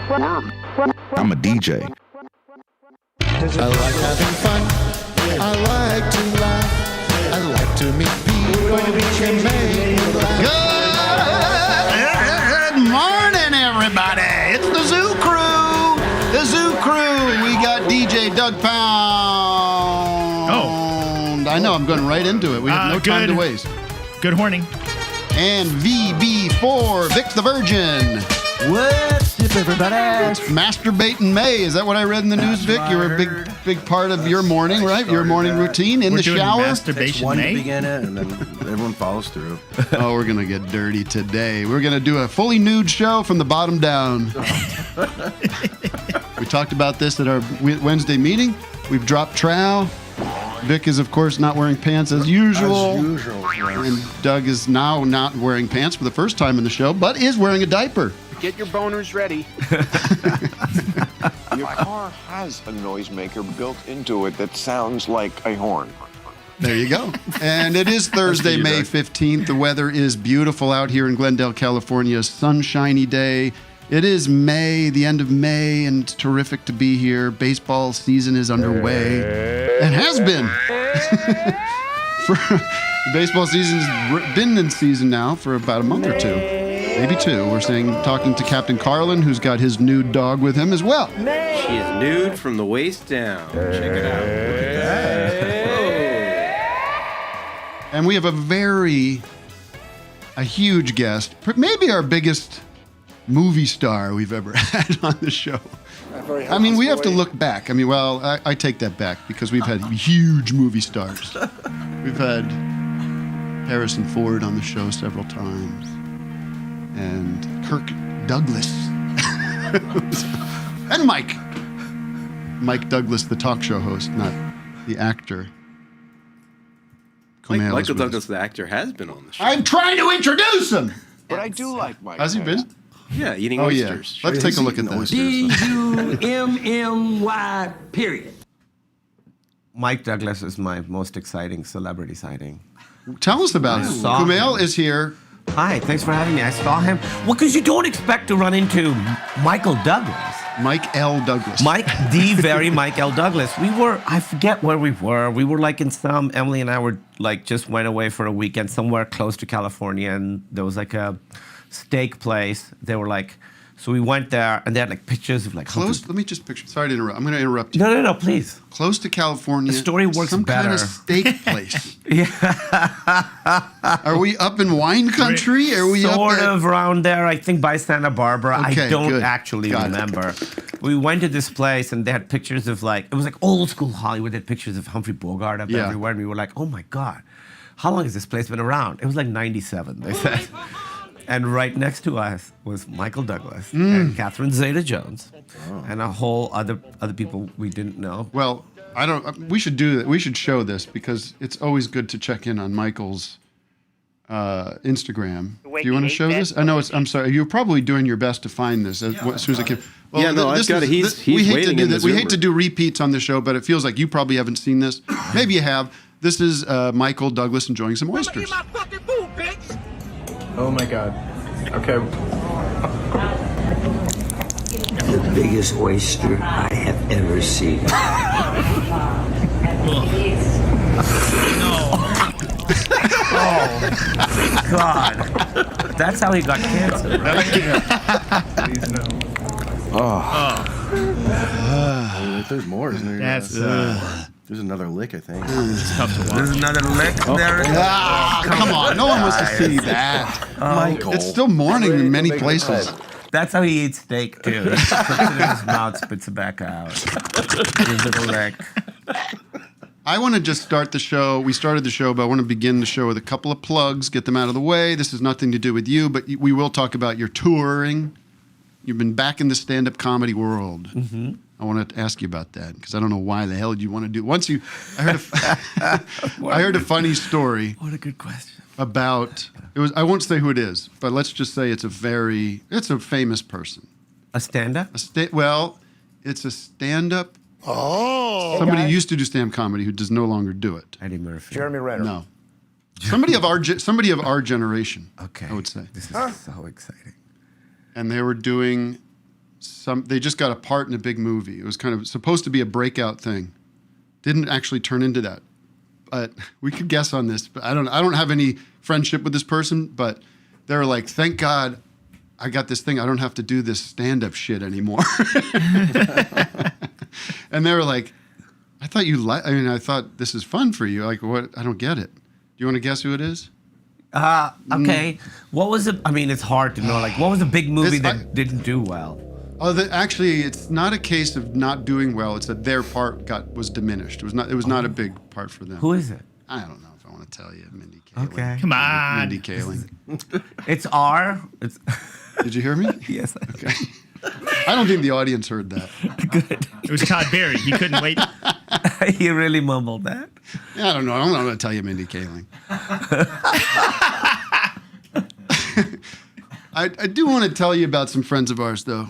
I'm a DJ. I like having fun. I like to laugh. I like to meet people. We're going to be Good morning, everybody. It's the Zoo Crew. The Zoo Crew. We got DJ Douggpound. Oh. I know, I'm going right into it. We have no time to waste. Good morning. And VB4, Vic the Virgin. What's up, everybody? It's Masturbating May. Is that what I read in the news, Vic? You were a big part of your morning, right? Your morning routine in the shower? Masturbation One to May? begin it, and then everyone follows through. Oh, we're going to get dirty today. We're going to do a fully nude show from the bottom down. We talked about this at our Wednesday meeting. We've dropped trowel. Vic is, of course, not wearing pants as usual. As usual, yes. And Doug is now not wearing pants for the first time in the show, but is wearing a diaper. Get your boners ready. Your car has a noisemaker built into it that sounds like a horn. There you go. And it is Thursday, May 15th. The weather is beautiful out here in Glendale, California. A sunshiny day. It is May, the end of May, and it's terrific to be here. Baseball season is underway. And has been. Baseball season's been in season now for about a month or two. Maybe two. We're talking to Captain Carlin, who's got his nude dog with him as well. She is nude from the waist down. Check it out. Look at that. And we have a huge guest, maybe our biggest movie star we've ever had on the show. I mean, we have to look back. I mean, well, I take that back because we've had huge movie stars. We've had Harrison Ford on the show several times. And Kirk Douglas. And Mike Douglas, the talk show host, not the actor. Michael Douglas, the actor, has been on the show. I'm trying to introduce him. But I do like Mike. Has he been? Yeah, eating Oh, oysters. yeah. Let's take a look at this. D-U-M-M-Y, period. Mike Douglas is my most exciting celebrity sighting. Tell us about it. Kumail is here. Hi, thanks for having me. I saw him. Well, because you don't expect to run into Michael Douglas. Mike L. Douglas. The very Mike L. Douglas. I forget where we were. We were like in Emily and I were like just went away for a weekend somewhere close to California, and there was like a steak place. They were like, so we went there, and they had like pictures of like close. Let me just picture. Sorry to interrupt. I'm going to interrupt you. No, please. Close to California. The story works some better. kind of steak place. Yeah. Are we up in wine country? Are we sort up of around there? I think by Santa Barbara. Okay, I don't good. actually Got remember. We went to this place, and they had pictures of like it was like old school Hollywood. They had pictures of Humphrey Bogart up everywhere, and we were like, oh my god, how long has this place been around? It was like '97. They said. And right next to us was Michael Douglas and Catherine Zeta-Jones and a whole other people we didn't know. Well, we should do that. We should show this because it's always good to check in on Michael's Instagram. Do you want to show this? I know I'm sorry. You're probably doing your best to find this as soon as I can. Well, yeah, no, I've got it. He's waiting in the We hate to do repeats on the show, but it feels like you probably haven't seen this. Maybe you have. This is Michael Douglas enjoying some oysters. Oh my God. Okay. The biggest oyster I have ever seen. Oh, God. That's how he got cancer, right? Please no. There's more, isn't there? That's There's another lick, I think. it's tough to watch. There's another lick there. Come on. No one wants to see that. Michael. It's still morning in many places. That's how he eats steak, too. He puts it in his mouth, spits it back out. Gives it a lick. I want to just start the show. We started the show, but I want to begin the show with a couple of plugs, get them out of the way. This has nothing to do with you, but we will talk about your touring. You've been back in the stand-up comedy world. Mm-hmm. I want to ask you about that because I don't know why the hell you want to do. I heard a funny story. What a good question. About it was. I won't say who it is, but let's just say it's a famous person. A stand-up? Well, it's a stand-up. Oh. Somebody who used to do stand-up comedy who does no longer do it. Eddie Murphy. Jeremy Renner. No. Somebody of our generation. Okay. I would say. This is so exciting. And they were doing they just got a part in a big movie. It was kind of supposed to be a breakout thing. Didn't actually turn into that. But we could guess on this. But I don't have any friendship with this person, but they're like, thank God I got this thing. I don't have to do this stand-up shit anymore. And they were like, I thought this is fun for you. Like, what? I don't get it. Do you want to guess who it is? Okay. What was it? I mean, it's hard to know. Like, what was a big movie that didn't do well? Oh, actually, it's not a case of not doing well. It's that their part was diminished. It was not a big part for them. Who is it? I don't know if I want to tell you. Mindy Kaling. Okay. Come on. Mindy Kaling. It's R. Did you hear me? Yes. Okay. I don't think the audience heard that. Good. It was Todd Berry. He couldn't wait. He really mumbled that. Yeah, I don't know. I'm not going to tell you Mindy Kaling. I do want to tell you about some friends of ours, though,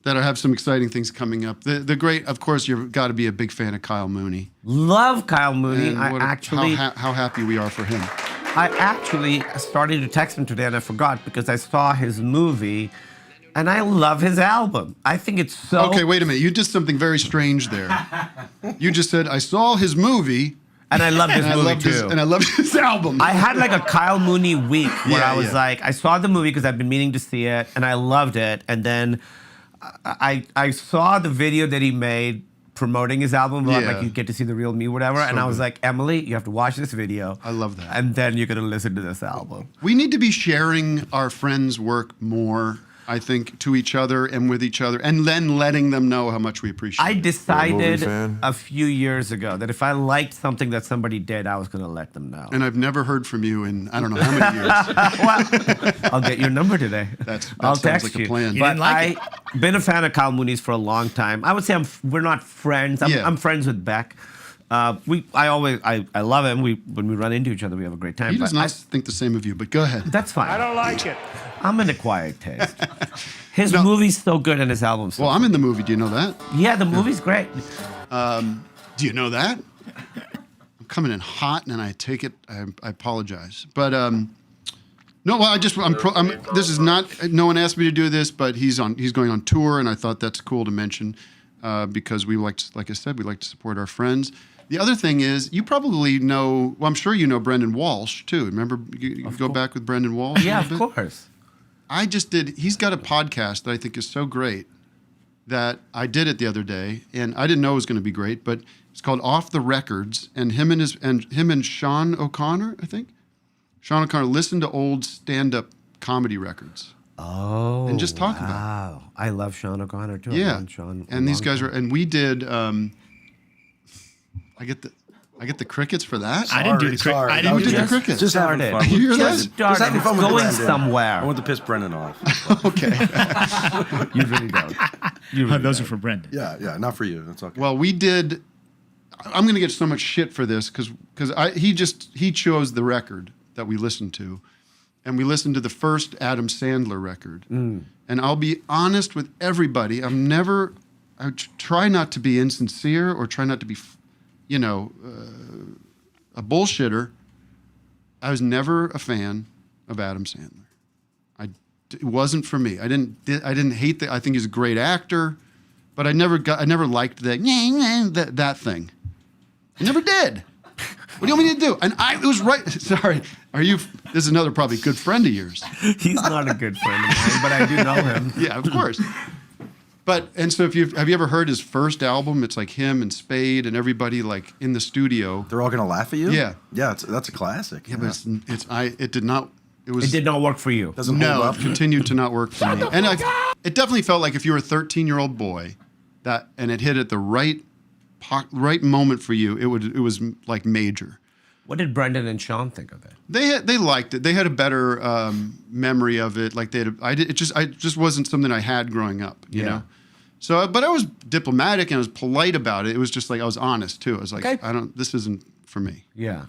that have some exciting things coming up. The great, of course, you've got to be a big fan of Kyle Mooney. Love Kyle Mooney. And how happy we are for him. I actually started to text him today and I forgot because I saw his movie and I love his album. I think it's so... Okay, wait a minute. You did something very strange there. You just said, I saw his movie... And I loved his movie too. And I loved his album. I had like a Kyle Mooney week where I was like, I saw the movie because I've been meaning to see it and I loved it. And then I saw the video that he made promoting his album, like you get to see the real me, whatever. And I was like, Emily, you have to watch this video. I love that. And then you're going to listen to this album. We need to be sharing our friends' work more, I think, to each other and with each other, and then letting them know how much we appreciate I it. decided a few years ago that if I liked something that somebody did, I was going to let them know. And I've never heard from you in I don't know how many years. Well, I'll get your number today. I'll text like you. a plan. You But didn't like I've been a fan of Kyle Mooney's for a long time. I would say we're not friends. I'm friends with Beck. I love him. When we run into each other, we have a great time. He does not think the same of you, but go ahead. That's fine. I don't like it. I'm in a quiet taste. His movie's so good and his album's so Well, I'm in the movie. Do you know that? Yeah, the movie's great. Do you know that? I'm coming in hot, and I take it. I apologize, but no. Well, this is not. No one asked me to do this, but he's going on tour, and I thought that's cool to mention because like I said, we like to support our friends. The other thing is, you probably know. Well, I'm sure you know Brendon Walsh too. Remember, you go back with Brendon Walsh. Yeah, of course. I just did. He's got a podcast that I think is so great that I did it the other day, and I didn't know it was going to be great, but it's called Off the Records, and him and Sean O'Connor, I think. Sean O'Connor listened to old stand-up comedy records. Oh, and just talk about it. Wow, I love Sean O'Connor too. Yeah, I've known Sean and these guys and we did. I get the crickets for that. I didn't do the crickets. I didn't do the crickets. Just having fun. You hear that? Just having fun with going Brendon. somewhere. I want to piss Brendon off. Okay. You really don't. Those are for Brendon. Yeah, not for you. That's okay. Well, we did. I'm going to get so much shit for this because he chose the record that we listened to, and we listened to the first Adam Sandler record. And I'll be honest with everybody. I try not to be insincere or try not to be, a bullshitter. I was never a fan of Adam Sandler. It wasn't for me. I didn't hate I think he's a great actor, but I never liked that thing. I never did. What do you want me to do? And it was right. Sorry. This is another probably good friend of yours. He's not a good friend of mine, but I do know him. Yeah, of course. So have you ever heard his first album? It's like him and Spade and everybody like in the studio. They're all gonna laugh at you. Yeah. That's a classic. Yeah, but it did not. It did not work for you. Doesn't hold up. It continued to not work for me. And it definitely felt like if you were a 13-year-old boy, and it hit at the right moment for you, it was like major. What did Brendon and Sean think of it? They liked it. They had a better memory of it. Like it just wasn't something I had growing up. You know. So, but I was diplomatic and I was polite about it. It was just like I was honest too. I was like, this isn't for me. Yeah.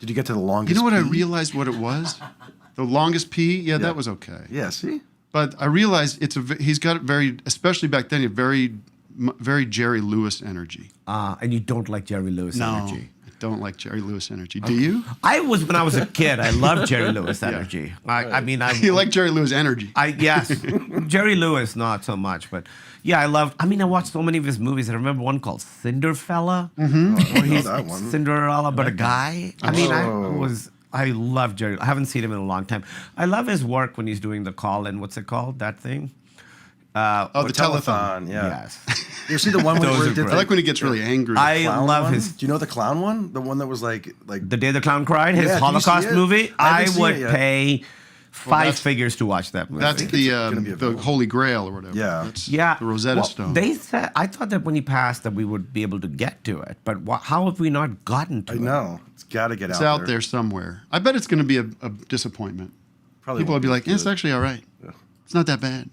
Did you get to the longest? You know what? I pee? realized what it was. The longest pee. Yeah, that was okay. Yeah. See. But I realized he's got especially back then, a very, very Jerry Lewis energy. And you don't like Jerry Lewis energy. I don't like Jerry Lewis energy. Do you? I was when I was a kid. I loved Jerry Lewis energy. I mean, You like Jerry Lewis energy? Yes, Jerry Lewis not so much, but yeah, I loved. I mean, I watched so many of his movies. I remember one called Cinderfella, where he's that one. Cinderella, but a guy. I mean, I love Jerry. I haven't seen him in a long time. I love his work when he's doing the call-in. What's it called? That thing. The telethon. Yeah. Yes. You see the one where he did I like when he gets really angry. I love one? his. Do you know the clown one? The one that was like The Day the Clown Cried, his Yeah, did you Holocaust see it? movie. I I haven't seen would it yet. pay five figures to watch that movie. That's gonna be the available. Holy Grail or whatever. Yeah. That's Yeah, the Rosetta Stone. They said I thought that when he passed that we would be able to get to it, but how have we not gotten to I it? know. It's got to get It's out out there somewhere. I bet it's going to be a disappointment. Probably People will won't be like, good. it's actually all right. It's not that bad.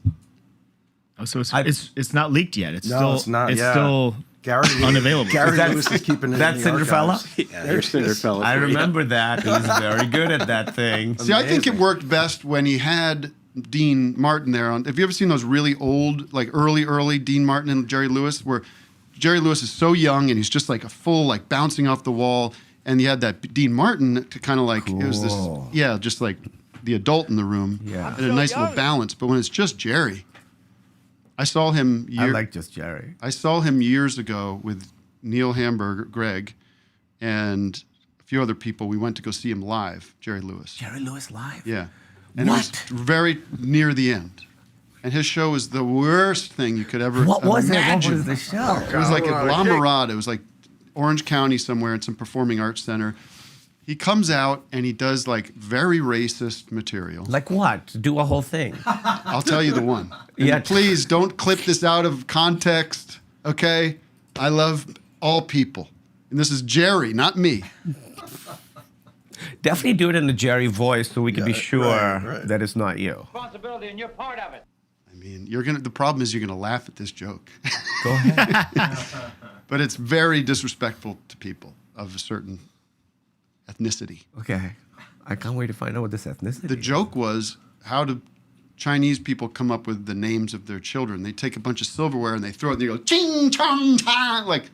Oh, so it's not leaked yet. It's No, still it's not, It's yeah. still Gary unavailable. Gary That- Lewis is keeping it that in the Cinderfella? archives. Yeah, there's Cinderfella. I for you. remember that. He was very good at that thing. See, I think it worked best when he had Dean Martin there. Have you ever seen those really old, like early Dean Martin and Jerry Lewis, where Jerry Lewis is so young and he's just like a full, like bouncing off the wall, and you had that Dean Martin to kind of like it was this, yeah, just like the adult in the room, Yeah. and a nice little balance. But when it's just Jerry, I saw him. I like just Jerry. I saw him years ago with Neil Hamburger, Greg, and a few other people. We went to go see him live, Jerry Lewis. Jerry Lewis live. Yeah. And it was very near the end. And his show was the worst thing you could ever What was it? What imagine. was the show? It was like a glomerate. It was like Orange County somewhere in some performing arts center. He comes out and he does like very racist material. Like what? Do a whole thing. I'll tell you the one. And Yeah. please don't clip this out of context, okay? I love all people. And this is Jerry, not me. Definitely do it in the Jerry voice so we can be sure right. that it's not you. Responsibility, and you're part of it. I mean, the problem is you're gonna laugh at this joke. Go ahead. But it's very disrespectful to people of a certain ethnicity. Okay. I can't wait to find out what this ethnicity The is. joke was, how do Chinese people come up with the names of their children? They take a bunch of silverware and they throw it and they go, ching, chong, cha, like,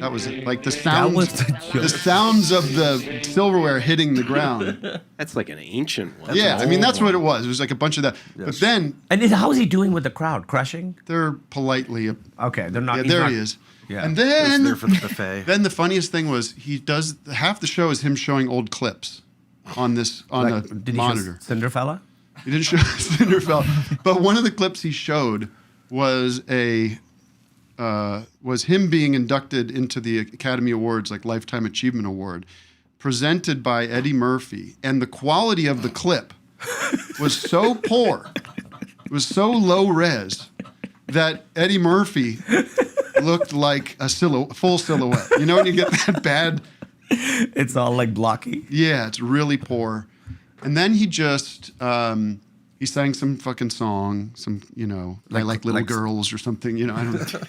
that was it. Like the sounds, was the joke. the sounds of the silverware hitting the ground. That's like an ancient one. Yeah, I mean, that's what it was. It was like a bunch of that. But then How's he doing with the crowd? Crushing? they're politely, Okay, they're not. yeah, he's there not- he is. Yeah. And He was then, there for the buffet. then the funniest thing was he does, half the show is him showing old clips on this, on Like, a did monitor. he show Cinderfella? He didn't show Cinderfella, but one of the clips he showed was was him being inducted into the Academy Awards, like Lifetime Achievement Award, presented by Eddie Murphy, and the quality of the clip was so poor, it was so low res, that Eddie Murphy looked like a full silhouette. You know when you get that bad? It's all like blocky. Yeah, it's really poor. And then he just he sang some fucking song, some, I like little girls or something, I don't know.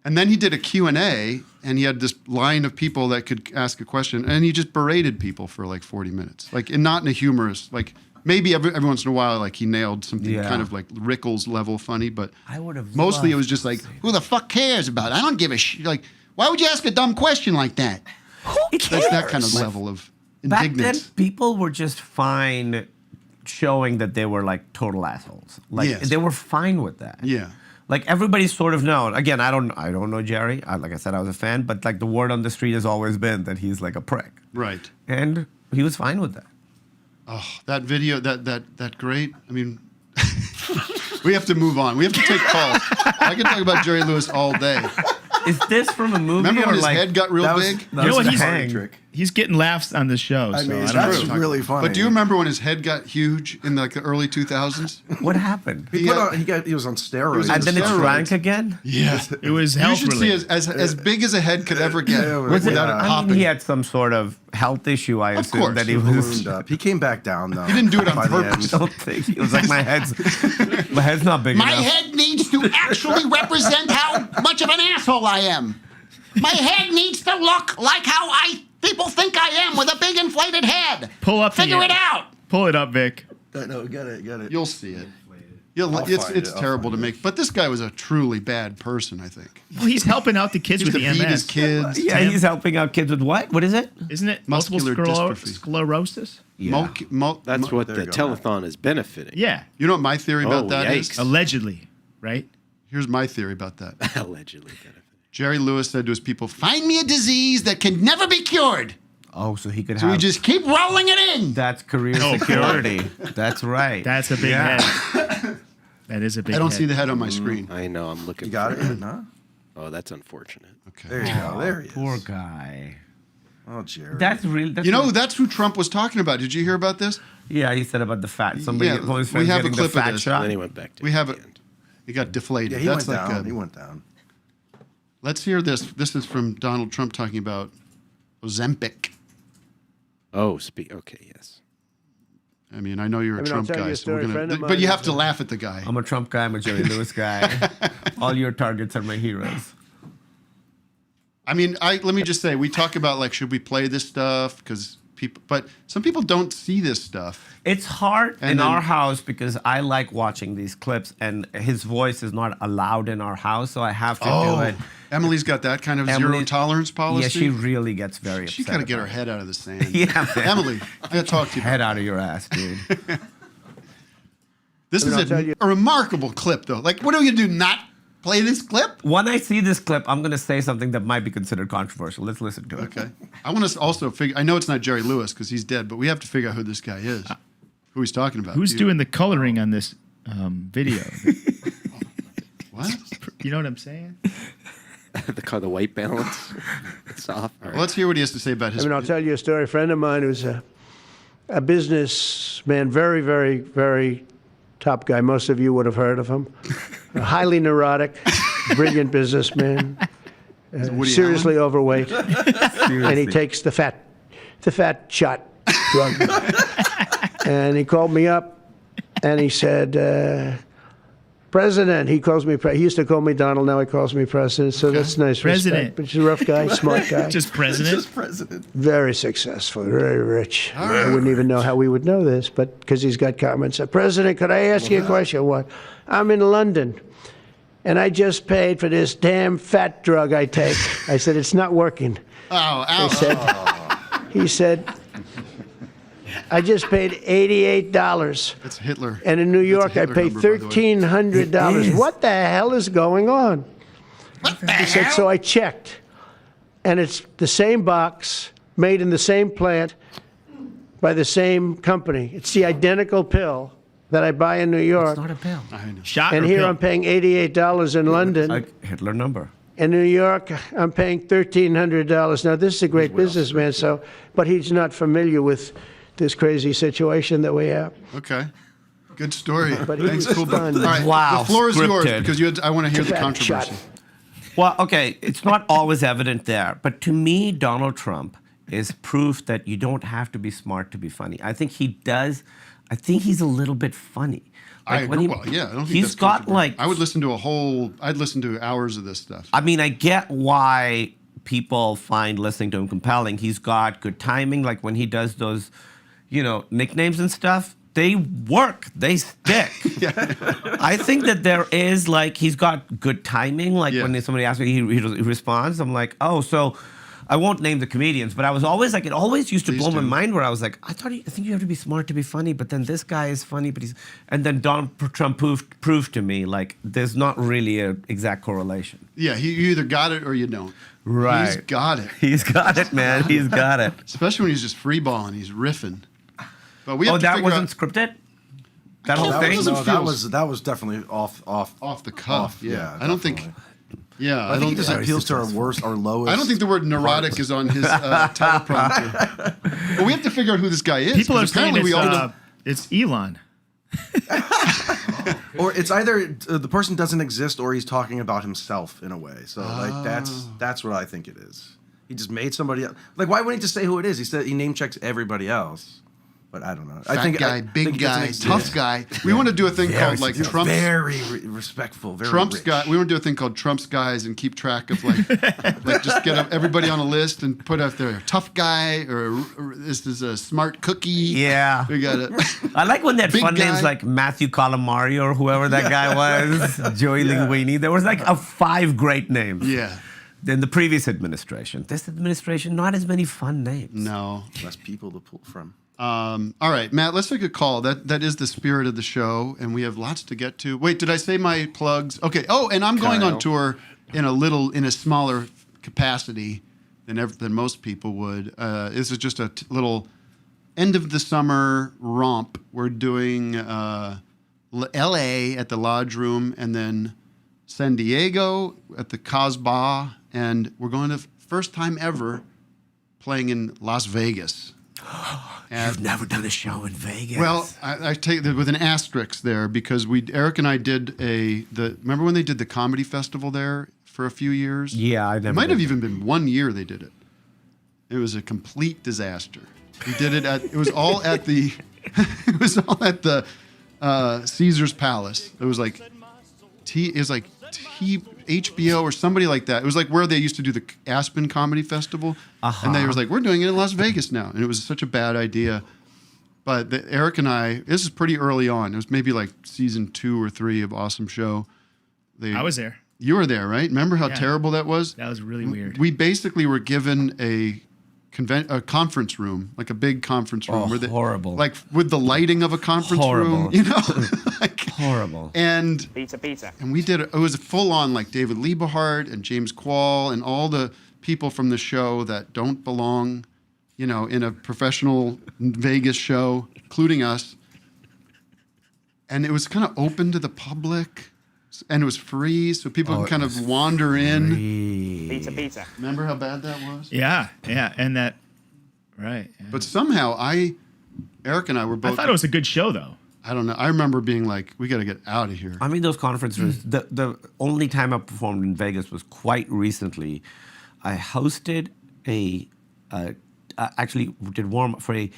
And then he did a Q&A, and he had this line of people that could ask a question, and he just berated people for like 40 minutes. Like, and not in a humorous, like, maybe every once in a while, like, he nailed something kind of like Rickles level funny, but I would have mostly it was loved just to like, see who the fuck cares about it? I don't give a shit. Like, why would you ask a dumb question like that? Who That's that kind of cares? level of Back then, indignance. people were just fine showing that they were like total assholes. Like Yes. they were fine with that. Yeah. Like everybody's sort of known. Again, I don't know Jerry. Like I said, I was a fan, but like the word on the street has always been that he's like a prick, Right. and he was fine with that. Oh, that video, that great. I mean, we have to move on. We have to take calls. I can talk about Jerry Lewis all day. Is this from a movie? Remember or when his like, head got real That was- big? that You know was what? the party He's trick. he's getting laughs on the show. I So mean, I don't that's know. really funny. But do you remember when his head got huge in like the early 2000s? What happened? He was on steroids. And then it steroids. shrank again. Yeah. It was You health should see related. as big as a head could ever get Was it- without it I popping. mean, he had some sort of health issue. I assume course. that he Ballooned was. up. He came back down though. He didn't do it on by the purpose. end. I don't think he was like my head's not big My enough. head needs to actually represent how much of an asshole I am. My head needs to look like how people think I am with a big inflated head. Pull up. Figure it out. Pull it up, Vic. No, get it. You'll see it. Yeah, I'll it's find it, I'll terrible to find make. But this guy was a truly bad person, I think. Well, he's helping out the kids He with used the to beat MS. his kids. Yeah, he's helping out kids with what? What is it? Isn't it multiple Muscular dystrophy. sclerosis? Yeah. That's what there the you go. telethon is benefiting. Yeah, You know what my theory about Oh, that is? yikes. allegedly, right? Here's my theory about that. Allegedly benefiting. Jerry Lewis said to his people, "Find me a disease that can never be cured." Oh, so he could So have. we just keep rolling it in. That's career security. That's right. That's a big Yeah. head. That is a big I don't head. see the head on my screen. I know. I'm looking. You got for it? No? Oh, that's unfortunate. Okay. There you go. There he is. Poor guy. Oh, Jerry. That's really. That's You know, really- that's who Trump was talking about. Did you hear about this? Yeah, he said about the fat. Somebody, Yeah, one of his we friends have a getting clip the of fat this. shot. And then he went back to We have the it. end. He got deflated. Yeah, he That's went like down. He went down. Let's hear this. This is from Donald Trump talking about Ozempic. Oh, okay, yes. I mean, I know you're a I'll Trump tell you guy, a so story. we're A friend gonna. of But you mine have is to a- laugh at the guy. I'm a Trump guy. I'm a Jerry Lewis guy. All your targets are my heroes. I mean, let me just say, we talk about like, should we play this stuff? Because people, but some people don't see this stuff. It's hard And in then- our house because I like watching these clips, and his voice is not allowed in our house, so I have to do it. Emily's got that kind of zero Emily- tolerance policy. Yeah, she really gets very She upset. got to get her about head out of the sand. it. Yeah, man. Emily, I got to talk to you. Head out of your ass, dude. This I'll is tell you- a remarkable clip, though. Like, what are we gonna do? Not play this clip? When I see this clip, I'm going to say something that might be considered controversial. Let's listen to it. Okay. I want us to also figure. I know it's not Jerry Lewis because he's dead, but we have to figure out who this guy is. Who he's talking about? Who's You- doing the coloring on this video? what? You know what I'm saying? the white balance. It's off. All right. Well, let's hear what he has to say about his. I'll tell you a story. A friend of mine who's a businessman, very, very, very top guy. Most of you would have heard of him. A highly neurotic, brilliant businessman. Woody Seriously Allen? overweight, and he takes the fat shot drug. And he called me up, and he said, "President." He calls me. He used to call me Donald. Now he calls me President. So that's nice. President. Respect. But he's a rough guy, smart guy, Just president? Just president. very successful, very rich. I wouldn't even know how we would know this, but because he's got comments. President, could I ask you a question? What? I'm in London, and I just paid for this damn fat drug I take. I said, it's not working. Oh, ow. He said, I just paid $88. That's Hitler. And in New That's a York, I Hitler paid number, by the way. $1,300. What the hell is going on? He said, so I checked. And it's the same box, made in the same plant, by the same company. It's the identical pill that I buy in New York. It's not a pill. Shot And or here pill? I'm paying $88 in London. A Hitler number. In New York, I'm paying $1,300. Now, this is a great businessman, but he's not familiar with this crazy situation that we have. Okay. Good story. But he Thanks, was cool. stunned. All right, Wow, the floor is yours scripted. because I want to hear the Fat controversy. shot. Well, okay, it's not always evident there, but to me, Donald Trump is proof that you don't have to be smart to be funny. I think he does. I think he's a little bit funny. I Like, when agree. he- Well, yeah, I don't think he's that's got controversial. like. I would listen to I'd listen to hours of this stuff. I mean, I get why people find listening to him compelling. He's got good timing. Like when he does those, nicknames and stuff, they work. They stick. I think that there is he's got good timing. Like when somebody asks me, he responds. I'm like, oh, so I won't name the comedians, but I was always like, it always used to blow my mind where I was like, I think you have to be smart to be funny, but then this guy is funny, and then Donald Trump proved to me like there's not really an exact correlation. Yeah, you either got it or you don't. Right. He's got it. He's got it, man. He's got it. Especially when he's just freeballing, he's riffing. But we have Oh, to that figure wasn't out scripted? That whole that thing? wasn't feel- that was definitely off off the cuff. Yeah, I don't think. definitely. Yeah, I think he just appeals to our worst, our lowest. I don't think the word neurotic is on his teleprompter. But we have to figure out who this guy is. People are 'cause saying apparently we all know. it's Elon. Or it's either the person doesn't exist or he's talking about himself in a way. So that's what I think it is. He just made somebody else. Like, why wouldn't he just say who it is? He said he name checks everybody else. But I don't know. Fat guy, big guy, tough guy. We want to do a thing called like Trump's. Very respectful, very Trump's rich. guy. We want to do a thing called Trump's guys and keep track of like just get everybody on a list and put out there tough guy or this is a smart cookie. Yeah. We got it. I like when they had Big fun guy. names like Matthew Calamari or whoever that guy was, Joey Linguini. There was like 5 great names. Yeah. In the previous administration. This administration, not as many fun names. No. Less people to pull from. All right, Matt, let's take a call. That is the spirit of the show, and we have lots to get to. Wait, did I say my plugs? Okay. Oh, and I'm going on tour in a smaller capacity than most people would. This is just a little end of the summer romp. We're doing L.A. at the Lodge Room, and then San Diego at the Casbah, and we're going to first time ever playing in Las Vegas. You've never done a show in Vegas. Well, I take that with an asterisk there because Eric and I did remember when they did the comedy festival there for a few years? Yeah, I never. It might have even been 1 year they did it. It was a complete disaster. We did it it was all at the Caesar's Palace. It was like HBO or somebody like that. It was like where they used to do the Aspen Comedy Festival. And they was like, we're doing it in Las Vegas now. And it was such a bad idea. But Eric and I, this is pretty early on. It was maybe like season 2 or 3 of Awesome Show. I was there. You were there, right? Remember how terrible that was? That was really weird. We basically were given a conference room, like a big conference room. Horrible. Like with the lighting of a conference room, you know? Horrible. And Pizza. And we did it was full on like David Liebehart and James Quall and all the people from the show that don't belong, in a professional Vegas show, including us. And it was kind of open to the public. And it was free, so people could kind of wander in. Pizza. Remember how bad that was? Yeah, and that, right. Yeah. But somehow Eric and I were both. I thought it was a good show, though. I don't know. I remember being like, we got to get out of here. I mean, those conferences, the only time I performed in Vegas was quite recently. I hosted actually did warm up for a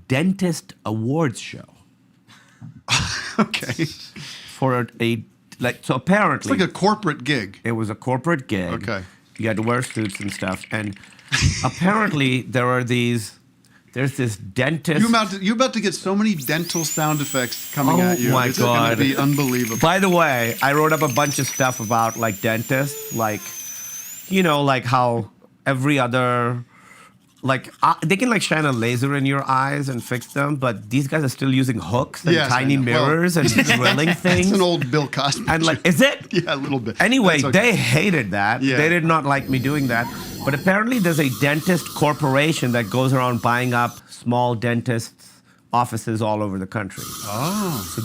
dentist awards show. Okay. For so apparently. It's like a corporate gig. It was a corporate gig. Okay. You had to wear suits and stuff. And apparently there's this dentist. You're about to get so many dental sound effects coming at you. Oh my It's God. going to be unbelievable. By the way, I wrote up a bunch of stuff about like dentists, like how every other, they can shine a laser in your eyes and fix them, but these guys are still using hooks and Yes, tiny I know. mirrors and drilling things. It's an old Bill Cosby. And is it? Yeah, a little bit. Anyway, That's okay. they hated that. Yeah. They did not like me doing that. But apparently there's a dentist corporation that goes around buying up small dentists' offices all over the country. Oh. So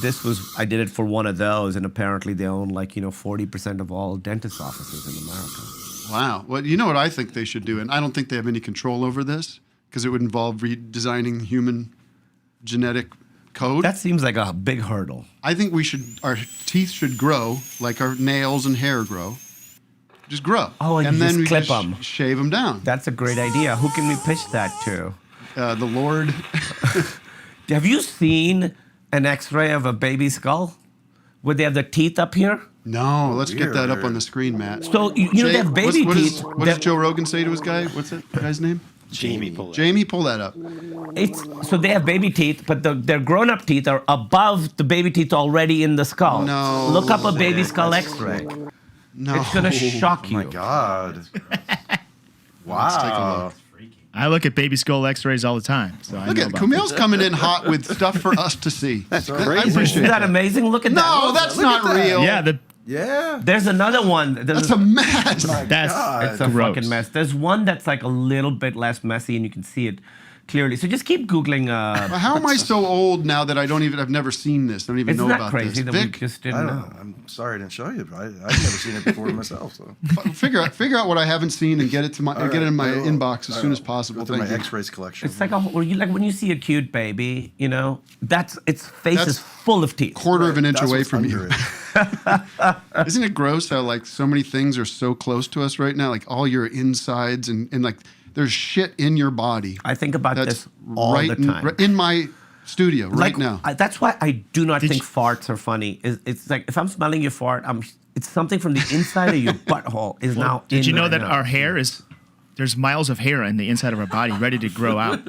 I did it for one of those, and apparently they own 40% of all dentist offices in America. Wow. Well, you know what I think they should do, and I don't think they have any control over this, because it would involve redesigning human genetic code. That seems like a big hurdle. I think our teeth should grow like our nails and hair grow. Just grow. Oh, and then just we clip just them. Shave them down. That's a great idea. Who can we pitch that to? The Lord. Have you seen an X-ray of a baby skull? Would they have the teeth up here? No, let's get that up on the screen, Matt. So, they have baby teeth. What does Joe Rogan say to his guy? What's that guy's name? Jamie, pull that up. So they have baby teeth, but their grown-up teeth are above the baby teeth already in the skull. No. Look up a baby skull X-ray. No. It's going to shock you. Oh my God. Wow. Let's take a look. I look at baby skull X-rays all the time. So I Look know at about Kumail's coming in hot with stuff for us to see. That's crazy. I appreciate Isn't that amazing? Look at that. No, that's Look at not that. real. Yeah, Yeah. There's another one. That's a mess. that's It's a gross. fucking mess. There's one that's a little bit less messy, and you can see it clearly. So just keep Googling. Well, how am I so old now that I've never seen this? I don't even Isn't know that about crazy this. that we Vic, just I didn't don't know? know. I'm sorry I didn't show you. But I've never seen it before myself. So figure out what I haven't seen and get it to get it in my inbox as soon as possible. go through Thank my you. X-rays collection. It's like when you see a cute baby, its face is full of teeth. Quarter of an inch That's away what's from under you. it. Isn't it gross how so many things are so close to us right now? Like all your insides and there's shit in your body. I think about That's this all the time. in my studio right now. That's why I do not think farts are funny. It's like if I'm smelling your fart, it's something from the inside of your butthole is now. Did you know that our hair there's miles of hair in the inside of our body ready to grow out?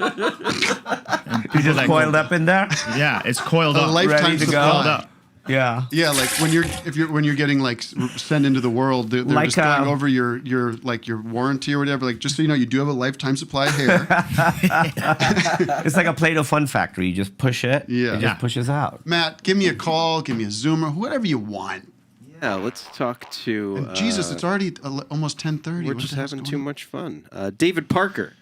You just coiled up in there? Yeah, it's coiled up. Lifetime ready to supply. coiled up. Yeah. Yeah, like when you're getting like sent into the world, they're Like, just going over your warranty or whatever. Like, just so you know, you do have a lifetime supply of hair. It's like a Play-Doh fun factory. You just push it. Yeah. It just pushes out. Matt, give me a call, give me a Zoomer, whatever you want. Yeah, let's talk to. And Jesus, it's already almost 10:30. We're just having too much fun. David Parker.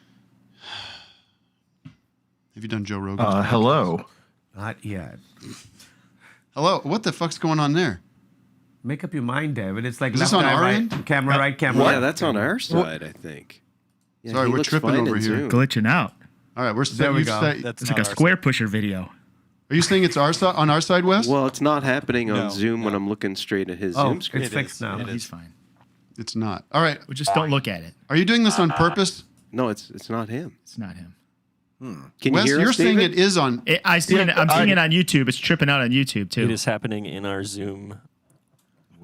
Have you done Joe Rogan? Hello. Not yet. Hello. What the fuck's going on there? Make up your mind, David. It's like Is this left on eye, our right, end? camera right, camera Yeah, right. that's on our side, I think. Yeah, Sorry, he we're looks tripping fine over in here. Zoom. Glitching out. All right, we're There we go. It's like a square pusher video. Are you saying it's on our side, Wes? Well, it's not happening on Zoom when I'm looking straight at his Oh, Zoom screen. it's fixed now. He's fine. It's not. All right. We just don't look at it. Are you doing this on purpose? No, it's not him. It's not him. Can Wes, you hear you're us, saying David? it is on. I'm seeing it on YouTube. It's tripping out on YouTube too. It is happening in our Zoom.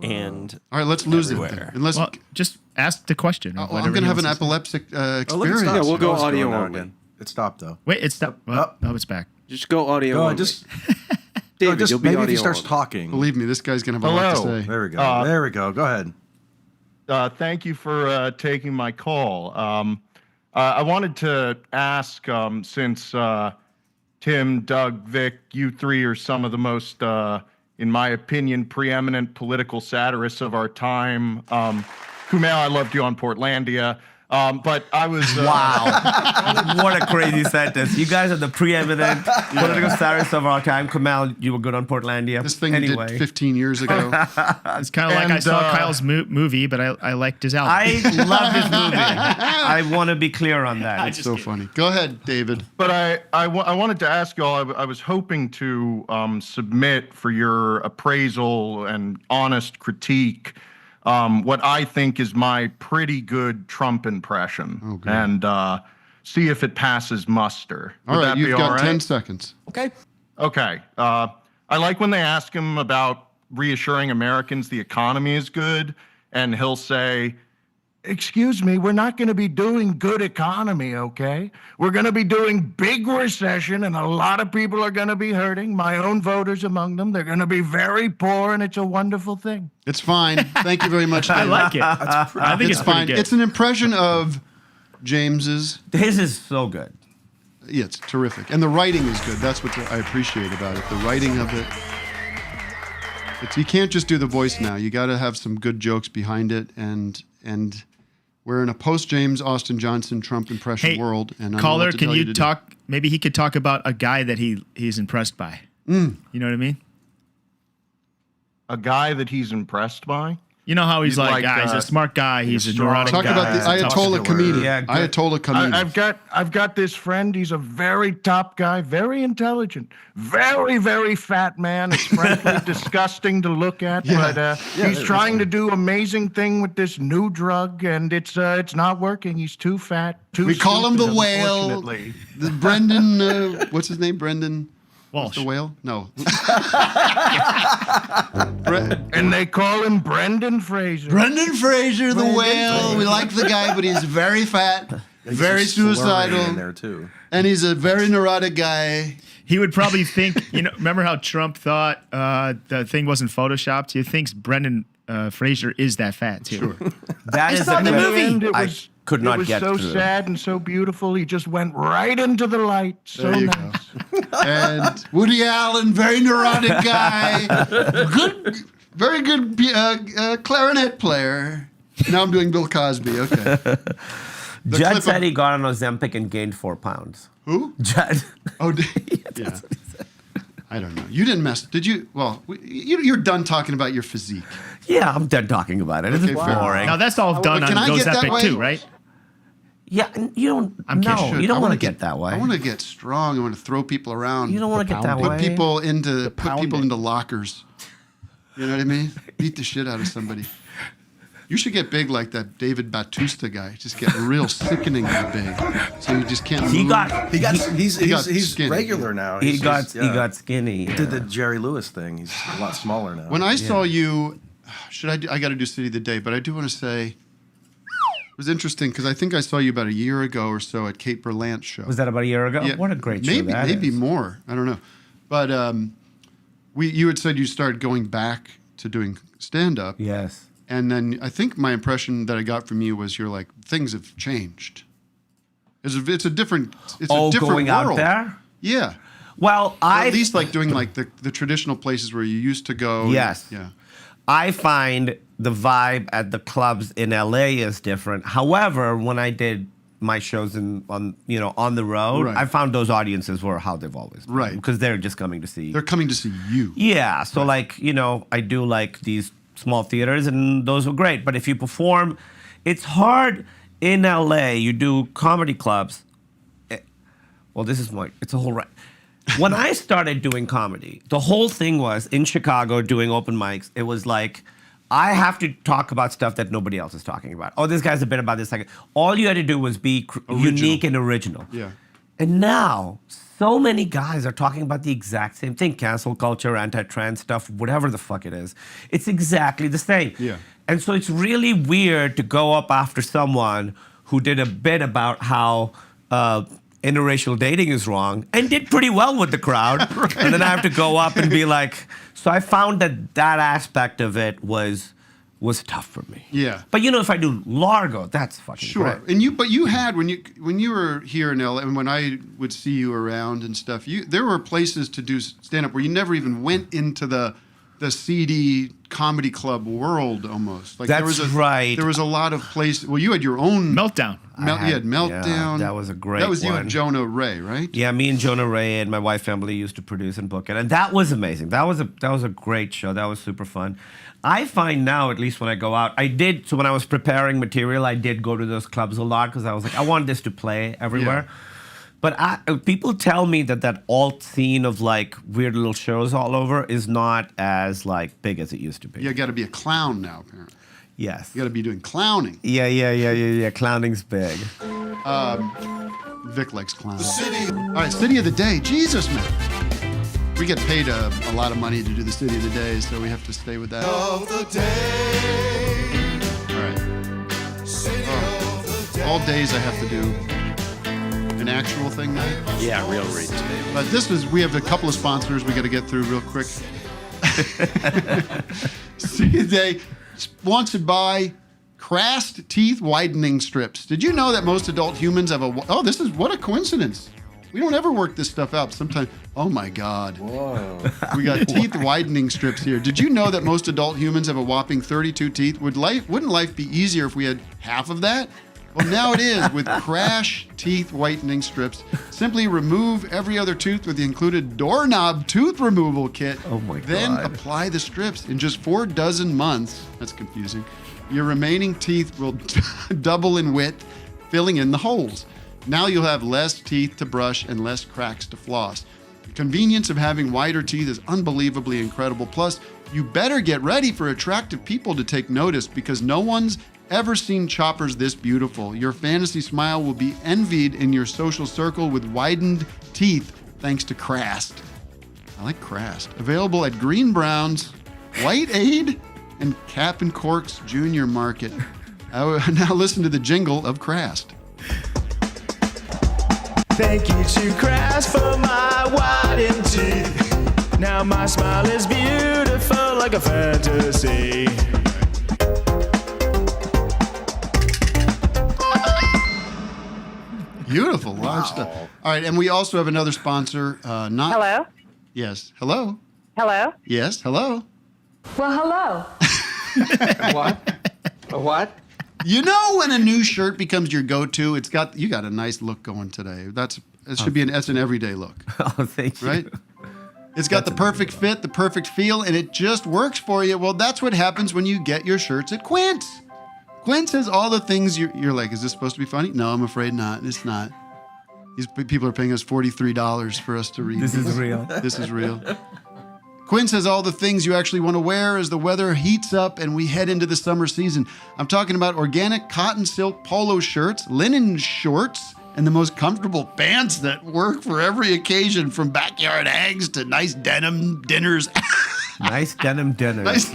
And All right, let's lose it. everywhere. Then. Unless Well, just ask the question. I'm going to have an epileptic experience. Yeah, we'll go What's audio going on only. again? It stopped though. Wait, it's stopped. Oh, it's back. Just go audio Go, only. just David, just you'll be maybe if audio he starts only. talking. Believe me, this guy's going to have a lot to Hello. say. There we go. There we go. Go ahead. thank you for taking my call. I wanted to ask, since Tim, Doug, Vic, you three are some of the most, in my opinion, preeminent political satirists of our time. Kumail, I loved you on Portlandia. But I was... Wow. What a crazy sentence. You guys are the preeminent political satirists of our time. Kumail, you were good on Portlandia. This thing anyway. did 15 years ago. It's kind of like I saw Kyle's movie, but I liked his album. I love this movie. I want to be clear on that. It's so funny. Go ahead, David. But I wanted to ask y'all, I was hoping to submit for your appraisal and honest critique what I think is my pretty good Trump impression, and see if it passes muster. Would All right, that be you've got all right? 10 seconds. Okay. Okay. I like when they ask him about reassuring Americans the economy is good, and he'll say, "Excuse me, we're not going to be doing good economy, okay? We're going to be doing big recession, and a lot of people are going to be hurting, my own voters among them. They're going to be very poor, and it's a wonderful thing." It's fine. Thank you very much, David. I like it. I think it's fine. pretty good. It's an impression of James's. This is so good. Yeah, it's terrific. And the writing is good. That's what I appreciate about it. The writing of it. You can't just do the voice now. You got to have some good jokes behind it. And we're in a post-James Austin Johnson Trump impression world. And I don't know caller, what to can tell you to do. talk? Maybe he could talk about a guy that he's impressed by. You know what I mean? A guy that he's impressed by? You know how he's You'd like, like, he's a smart guy. He's a strong neurotic Talk guy. about the Ayatollah comedian. Yeah, good. Ayatollah comedian. I've got this friend. He's a very top guy, very intelligent, very, very fat man. It's frankly disgusting to look at, but he's trying to do amazing thing with this new drug, and it's not working. He's too fat. We call him the whale. unfortunately. The Brendon, what's his name? Brendon Walsh. the whale? No. And they call him Brendan Fraser. Brendan Fraser, the whale. We like the guy, but he's very fat, very Slurring in suicidal, there too. and he's a very neurotic guy. He would probably think, remember how Trump thought the thing wasn't photoshopped? He thinks Brendan Fraser is that fat too. Sure. That is In the the movie. end, I could not get It was so through. sad and so beautiful. He just went right into the light. So There you nice. And Woody Allen, very neurotic guy, very good clarinet player. Now I'm doing Bill Cosby. Okay. Judd said he got on Ozempic and gained 4 pounds. Who? Judd. Oh, yeah. I don't know. You didn't mess. Did you? Well, you're done talking about your physique. Yeah, I'm done talking about it. It's Okay, fair. boring. Now that's all done Can on I get that Ozempic way? too, right? Yeah, you don't. I'm kidding. You don't I want wanna to get that way. I want to get strong. I want to throw people around. You don't want to get that put way. people into lockers. You know what I mean? Beat the shit out of somebody. You should get big like that David Batista guy. Just get real sickeningly big, so you just can't. He move. got He's skinny. regular now. he got skinny. He did the Jerry Lewis thing. He's a lot smaller now. When I saw you, I got to do City of the Day, but I do want to say it was interesting because I think I saw you about a year ago or so at Kate Berlant's show. Was that about a year ago? Yeah, What a great show maybe, that maybe is. more. I don't know, but you had said you started going back to doing stand up. Yes. And then I think my impression that I got from you was you're like, things have changed. It's a different world. Going out there? Yeah. Well, Or at least like doing like the traditional places where you used to go. Yes. Yeah. I find the vibe at the clubs in LA is different. However, when I did my shows on the road, Right. I found those audiences were how they've always been. Right. Because they're just coming to see. They're coming to see you. Yeah. So I do like these small theaters, and those were great. But if you perform, it's hard in LA. You do comedy clubs. It's a whole right. When I started doing comedy, the whole thing was in Chicago doing open mics. It was like, I have to talk about stuff that nobody else is talking about. Oh, this guy's a bit about this. All you had to do was be unique and original. Yeah. And now, so many guys are talking about the exact same thing. Cancel culture, anti-trans stuff, whatever the fuck it is. It's exactly the same. Yeah. And so it's really weird to go up after someone who did a bit about how interracial dating is wrong and did pretty well with the crowd. Right. And then I have to go up and be like, so I found that aspect of it was tough for me. Yeah. But if I do Largo, that's fucking Sure. great. And but you had when you were here in LA and when I would see you around and stuff, there were places to do stand up where you never even went into the seedy comedy club world almost. Like That's right. There was a lot of places. Well, you had your own Meltdown. You had Meltdown. Yeah, that was a great That was you one. and Jonah Ray, right? Yeah, me and Jonah Ray and my wife family used to produce and book it, and that was amazing. That was a great show. That was super fun. I find now, at least when I go out, So when I was preparing material, I did go to those clubs a lot because I was like, I want this to play everywhere. Yeah. But people tell me that alt scene of like weird little shows all over is not as like big as it used to be. You got to be a clown now, apparently. Yes. You got to be doing clowning. Yeah. Clowning's big. Vic likes clowning. All right, City of the Day. Jesus, man. We get paid a lot of money to do the City of the Day, so we have to stay with that. All right. All days I have to do an actual thing now. Yeah, real read. But we have a couple of sponsors we got to get through real quick. City of the Day, sponsored by Crast Teeth Widening Strips. Did you know that most adult humans have what a coincidence. We don't ever work this stuff out. Sometimes, oh my God. Whoa. We got teeth whitening strips here. Did you know that most adult humans have a whopping 32 teeth? Wouldn't life be easier if we had half of that? Well, now it is with Crash Teeth Whitening Strips. Simply remove every other tooth with the included doorknob tooth removal kit. Oh my Then God. apply the strips. In just 4 dozen months, that's confusing, your remaining teeth will double in width, filling in the holes. Now you'll have less teeth to brush and less cracks to floss. The convenience of having wider teeth is unbelievably incredible. Plus, you better get ready for attractive people to take notice because no one's ever seen choppers this beautiful. Your fantasy smile will be envied in your social circle with widened teeth thanks to Crast. I like Crast. Available at Green Brown's, White Aid, and Cap and Cork's Junior Market. Now listen to the jingle of Crast. Thank you to Crast for my widened teeth. Now my smile is beautiful like a fantasy. Beautiful, large stuff. All right, and we also have another sponsor. Hello? Yes, hello. Hello? Yes, hello. Well, hello. What? A what? You know when a new shirt becomes your go-to, you got a nice look going today. That's an everyday look. Oh, thank you. Right? It's got the perfect fit, the perfect feel, and it just works for you. Well, that's what happens when you get your shirts at Quince. Quince has all the things you're like, is this supposed to be funny? No, I'm afraid not. It's not. These people are paying us $43 for us to read. This is real. This is real. Quince has all the things you actually want to wear as the weather heats up and we head into the summer season. I'm talking about organic cotton silk polo shirts, linen shorts, and the most comfortable pants that work for every occasion, from backyard hags to nice denim dinners. Nice denim dinner. It's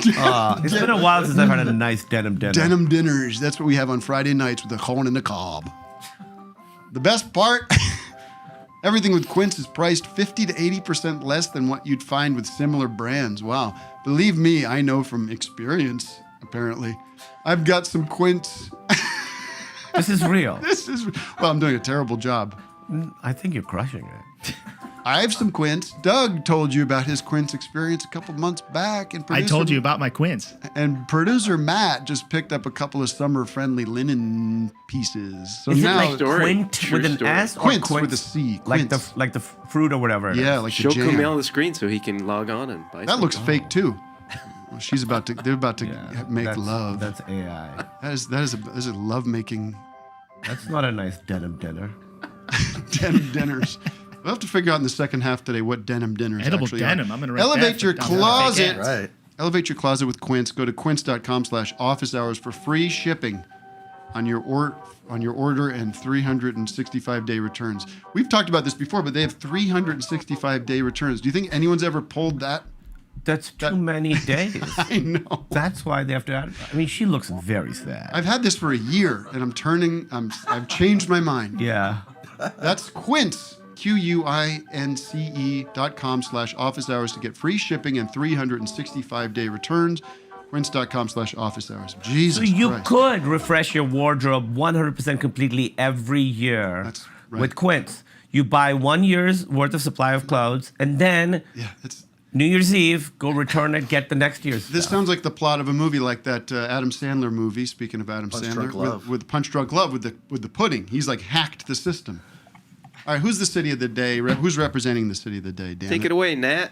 been a while since I've had a nice denim dinner. Denim dinners. That's what we have on Friday nights with the corn and the cob. The best part, everything with Quince is priced 50 to 80% less than what you'd find with similar brands. Wow. Believe me, I know from experience, apparently. I've got some Quince. This is real. Well, I'm doing a terrible job. I think you're crushing it. I have some Quince. Doug told you about his Quince experience a couple months back. And I told you about my Quince. And producer Matt just picked up a couple of summer-friendly linen pieces. So Is now, it like quint with an S or Quince with a C. Like the fruit or whatever. it Yeah, is. like Show the jam. Kumail on the screen so he can log on and buy That some. looks fake too. Well, they're about to make that's, love. That's AI. That is a love making. That's not a nice denim dinner. Denim dinners. We'll have to figure out in the second half today what denim dinners Edible actually denim. are. I'm gonna write Elevate that your down. closet. Right. Elevate your closet with Quince. Go to quince.com/office hours for free shipping on your order and 365-day returns. We've talked about this before, but they have 365-day returns. Do you think anyone's ever pulled that? That's too many days. I know. That's why they have to add. I mean, she looks very sad. I've had this for a year, and I've changed my mind. Yeah. That's Quince, QUINCE.com/office hours to get free shipping and 365-day returns. Quince.com/office hours. Jesus So you Christ. could refresh your wardrobe 100% completely every year right. with Quince. You buy 1 year's worth of supply of clothes, and then New Year's Eve, go return it, get the next year's. This sounds like the plot of a movie like that Adam Sandler movie. Speaking of Adam Punch Sandler, Drunk Love. with Punch Drunk Love, with the pudding, he's like hacked the system. All right, who's the city of the day? Who's representing the city of the day? Dan? Take it away, Nat.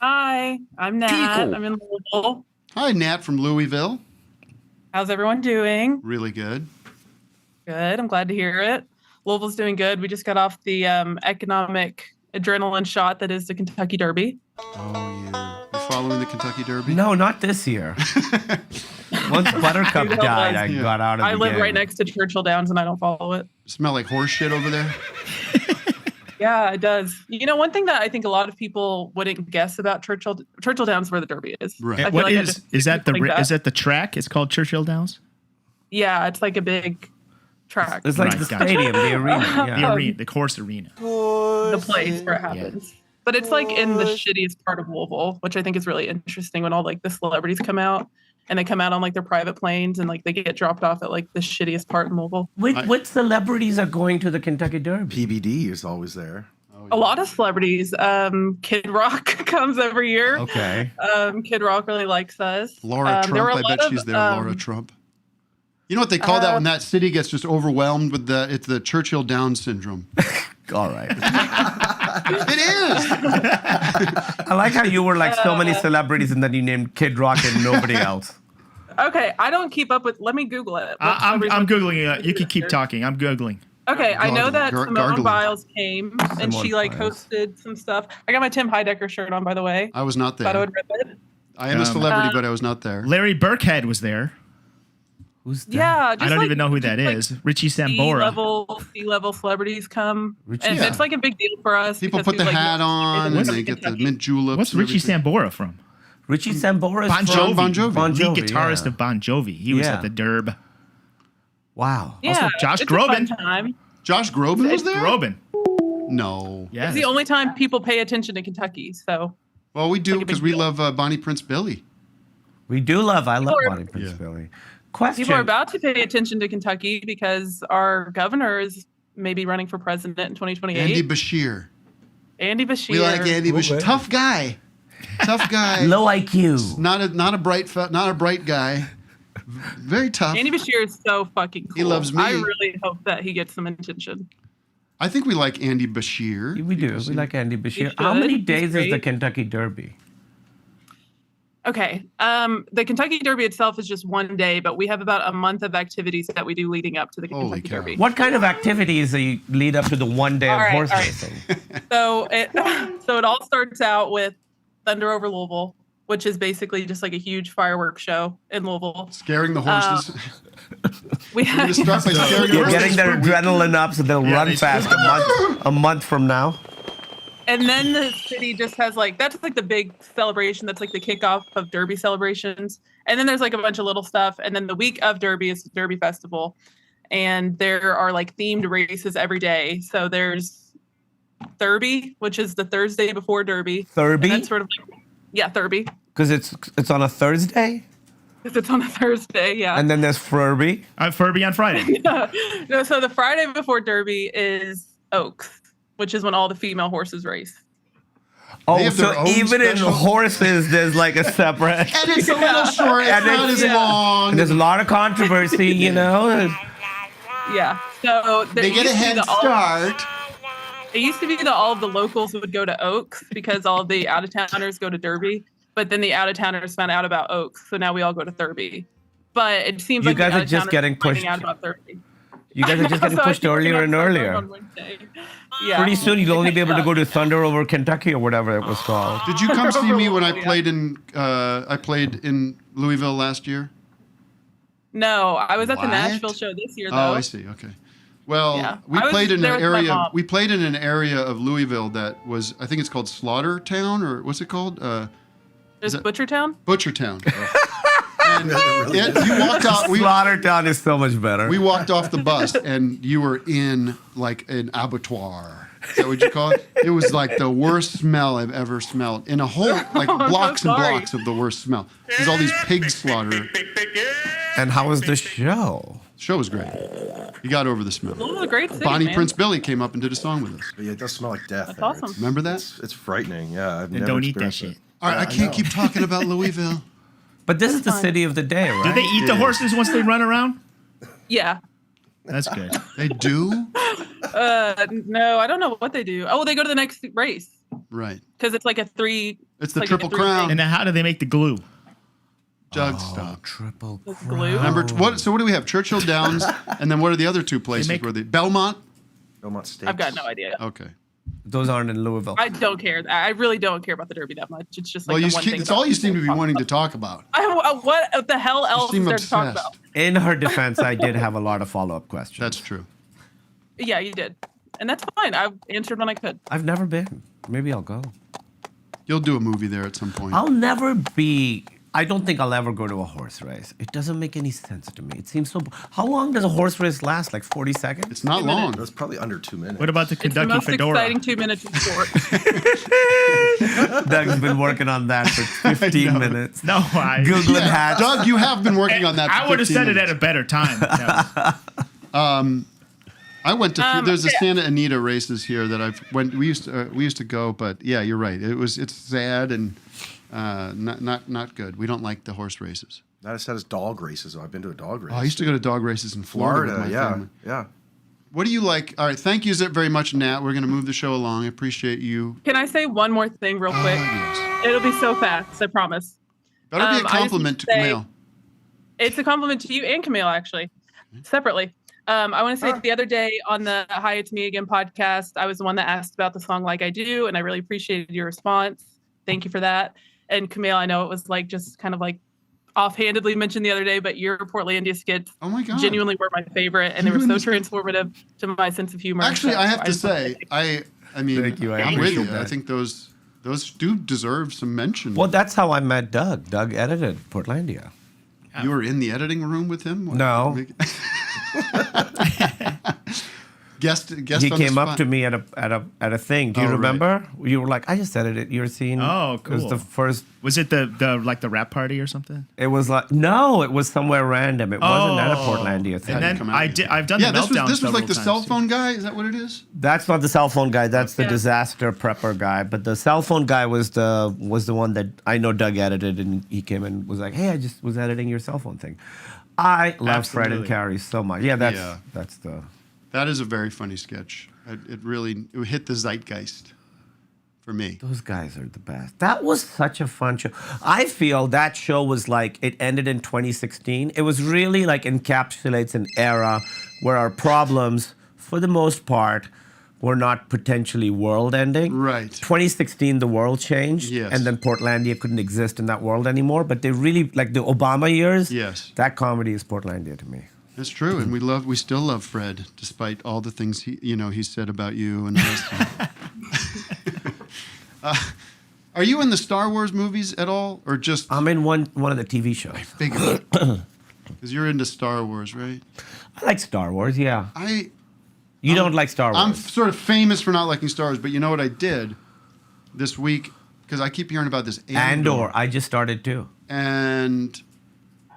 Hi, I'm Nat. I'm in Louisville. Hi, Nat from Louisville. How's everyone doing? Really good. Good. I'm glad to hear it. Louisville's doing good. We just got off the economic adrenaline shot that is the Kentucky Derby. Oh yeah, you following the Kentucky Derby? No, not this year. Once Buttercup died, I got out of I the live game. right next to Churchill Downs and I don't follow it. Smell like horse shit over there? Yeah, it does. You know, one thing that I think a lot of people wouldn't guess about Churchill Downs, where the Derby is. Right. I feel What like I is just that the think that. is that the track? It's called Churchill Downs. Yeah, it's like a big track. It's like Right, the gotcha. stadium, the arena. Yeah. The arena, the course arena. The place where it happens. But it's like in the shittiest part of Louisville, which I think is really interesting when all like the celebrities come out and they come out on like their private planes and like they get dropped off at like the shittiest part in Louisville. What celebrities are going to the Kentucky Derby? PBD is always there. A lot of celebrities. Kid Rock comes every year. Okay. Kid Rock really likes us. Laura There were Trump, a I bet lot she's of, there. Laura Trump. You know what they call that when that city gets just overwhelmed with it's the Churchill Downs syndrome. All right. It is. I like how you were like so many celebrities and then you named Kid Rock and nobody else. Okay, I don't keep up with. Let me Google it. I'm googling. You can keep talking. I'm googling. Okay, I know that Simone gargling. Biles came and she like Biles. hosted some stuff. I got my Tim Heidecker shirt on, by the way. I was not Thought I there. would rip it. I am a celebrity, but I was not there. Larry Burkhead was there. Who's that? Yeah, just I don't like, even know who that is. Richie Sambora. C-level celebrities come, Richie- and Yeah. it's like a big deal for us. People because put the we, like, hat on and they get the mint juleps. What's and Richie everything. Sambora from? Richie Sambora is Bon from- Jovi. Bon Jovi. Bon Lead Jovi, guitarist yeah. of Bon Jovi. He was Yeah. at the Derb. Wow. Yeah, Also, Josh it's a fun Groban. time. Josh Groban was there? Groban. No. Yeah. It's the only time people pay attention to Kentucky. So Well, we do Like a big because we deal. love Bonnie Prince Billy. We do love. I love People are- Bonnie Prince Yeah. Billy. Question. people are about to pay attention to Kentucky because our governor is maybe running for president in 2028. Andy Bashir. Andy Bashir. We like Andy Bashir. Tough guy. Tough guy. Low IQ. Not a bright guy. Very tough. Andy Bashir is so fucking cool. He loves me. I really hope that he gets some attention. I think we like Andy Bashir. We do. We like Andy Bashir. should. How many He's days is the great. Kentucky Derby? Okay. The Kentucky Derby itself is just one day, but we have about a month of activities that we do leading up to the Holy Kentucky cow. Derby. What kind of activities do you lead up to the one day of All right, horse all right. racing? So it all starts out with Thunder Over Louisville, which is basically just like a huge fireworks show in Louisville. Scaring the horses. We We're gonna start by scaring the You're horses getting their for a week. adrenaline up so they'll run fast a month from now. And then the city just has like, that's like the big celebration. That's like the kickoff of Derby celebrations. And then there's like a bunch of little stuff. And then the week of Derby is the Derby Festival. And there are like themed races every day. So there's Thurby, which is the Thursday before Derby. Thurby? And that's sort of like, yeah, Thurby. Because it's on a Thursday? Because it's on a Thursday, yeah. And then there's Furby. Furby on Friday. No, so the Friday before Derby is Oaks, which is when all the female horses race. Oh, so even in horses, there's like a separate. And it's a little short. It's not as long. And there's a lot of controversy, you know. Yeah. So They get a head start. It used to be that all of the locals would go to Oaks because all of the out-of-towners go to Derby. But then the out-of-towners found out about Oaks, so now we all go to Thurby. But it seems You like guys the are just out-of-towners getting are finding pushed. out about Thurby. You guys are just getting So I pushed think we're earlier gonna and start earlier. on Wednesday. Yeah. Pretty soon you'll only be able to go to Thunder over Kentucky or whatever it was called. Did you come see me when I played in Louisville last year? No, I was at the What? Nashville show this year, though. Oh, I see. Okay. Well, Yeah. we I was played in an there with my area. mom. We played in an area of Louisville that was, I think it's called Slaughtertown, or what's it called? There's Butchertown? Butchertown. And you walked out. Slaughtertown is so much better. We walked off the bus, and you were in like an abattoir. Is that what you call it? It was like the worst smell I've ever smelled. In a whole, like I'm so blocks and sorry. blocks of the worst smell. There's all these pig slaughter. And how was the show? Show was great. You got over the smell. Louisville's a great city, Bonnie man. Prince Billy came up and did a song with us. But yeah, it does smell like death. That's there. awesome. Remember that? It's frightening. Yeah, I've Then never don't eat that experienced shit. it. All right, I can't keep talking about Louisville. But this is the city of the day, right? Do they eat the horses once they run around? Yeah. That's good. They do? No, I don't know what they do. Oh, they go to the next race Right. because it's like a three. It's the like Triple a three Crown. And then how do they make the glue? Doug, stop. Triple race glue. Remember, so what do we have? Churchill Downs, and then what are the other two places make- where they... Belmont? Belmont State. I've got no idea. Okay. Those aren't in Louisville. I don't care. I really don't care about the Derby that much. It's just like Well, the one thing. it's all you seem to be wanting to talk about. What the hell else is seem there to talk obsessed. about? In her defense, I did have a lot of follow-up questions. That's true. Yeah, you did, and that's fine. I answered when I could. I've never been. Maybe I'll go. You'll do a movie there at some point. I'll never be. I don't think I'll ever go to a horse race. It doesn't make any sense to me. It seems so. How long does a horse race last? Like 40 seconds? It's not 2 long. minutes. That's probably under 2 minutes. What about the It's the Kentucky most Fedora? exciting 2 minutes in sport. Doug's been working on that for 15 minutes. No, Googling hats. Doug, you have been working on that for I would have 15 said it minutes. at a better time. I went to there's a yeah. Santa Anita races here that we used to go, but yeah, you're right. It's sad and not good. We don't like the horse races. Not as sad as dog races. Though. I've been to a dog race. Oh, I used to go to dog races in Florida, with my family. Yeah. What do you like? All right, thank you very much, Nat. We're going to move the show along. I appreciate you. Can I say one more thing real quick? Yes. It'll be so fast, I promise. Better be a I just compliment to say- Kumail. It's a compliment to you and Camille, actually, separately. I want to say the other day on the Hi It's Me Again podcast, I was the one that asked about the song Like I Do, and I really appreciated your response. Thank you for that. And Camille, I know it was like just kind of like offhandedly mentioned the other day, but your Portlandia skits genuinely were my favorite, and they were so transformative to my sense of humor. Actually, So I have to just wanted say, I mean, Thank you. I I'm with you. appreciate I that. think those do deserve some mention. Well, that's how I met Doug. Doug edited Portlandia. You were in the editing room with him? What? No. guest He on the came up spot. to me at a thing. Do you Oh, right. remember? You were like, I just edited your scene. Oh, It was cool. the first. Was it the like the rap party or something? It was like no, it was somewhere random. It wasn't at a Portlandia thing. And then I've done Yeah, the this was meltdown like several the times, cell too. phone guy. Is that what it is? That's not the cell phone guy. That's the Yeah. disaster prepper guy. But the cell phone guy was the one that I know Doug edited, and he came and was like, "Hey, I just was editing your cell phone thing." I love Fred and Absolutely. Carrie so much. Yeah, that's the. That is a very funny sketch. It hit the zeitgeist for me. Those guys are the best. That was such a fun show. I feel that show was like, it ended in 2016. It was really like encapsulates an era where our problems, for the most part, were not potentially world-ending. Right. 2016, the world changed, Yes. and then Portlandia couldn't exist in that world anymore. But they really, like the Obama years, Yes. that comedy is Portlandia to me. That's true, and we still love Fred, despite all the things he said about you and us. Are you in the Star Wars movies at all, or just? I'm in one of the TV shows. I figured, because you're into Star Wars, right? I like Star Wars, yeah. You don't like Star Wars. I'm sort of famous for not liking Star Wars, but you know what I did this week? Because I keep hearing about this Andor. I just started too. And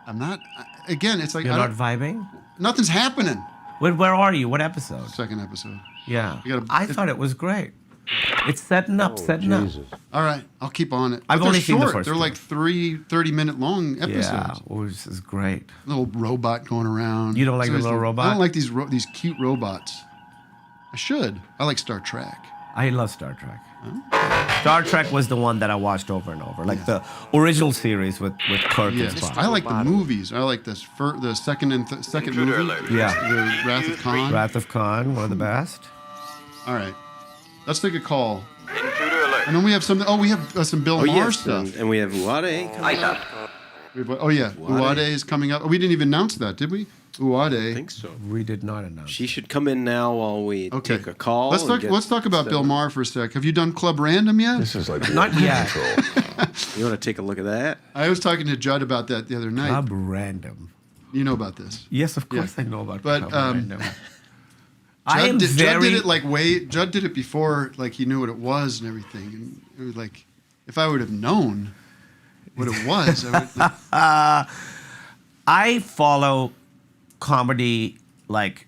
I'm not. Again, it's like You're not vibing. Nothing's happening. Where are you? What episode? Second episode. Yeah. I thought it was great. It's setting up. All right, I'll keep on it. I've But only they're seen the short. first They're two. like 30-minute long episodes. Yeah, this is great. Little robot going around. You don't like the Somebody's little robot? I don't like these cute robots. I should. I like Star Trek. I love Star Trek. Star Trek was the one that I watched over and over, like the original series with Kirk and Spock. I like the movies. I like the second second movie. Yeah. The Wrath of Khan. Wrath of Khan, one of the best. All right, let's take a call. And then we have some. Oh, we have some Bill Maher stuff. And we have Uwade coming up. Oh yeah, Uwade is coming up. We didn't even announce that, did we? Uwade. I think so. We did not announce. She should come in now while we take a call. Let's talk about Bill Maher for a sec. Have you done Club Random yet? This is like not yet. You want to take a look at that? I was talking to Judd about that the other night. Club Random. You know about this? Yes, of course I know about Club Random. Judd did it like Judd did it before, like he knew what it was and everything. And it was like, if I would have known what it was, I follow comedy like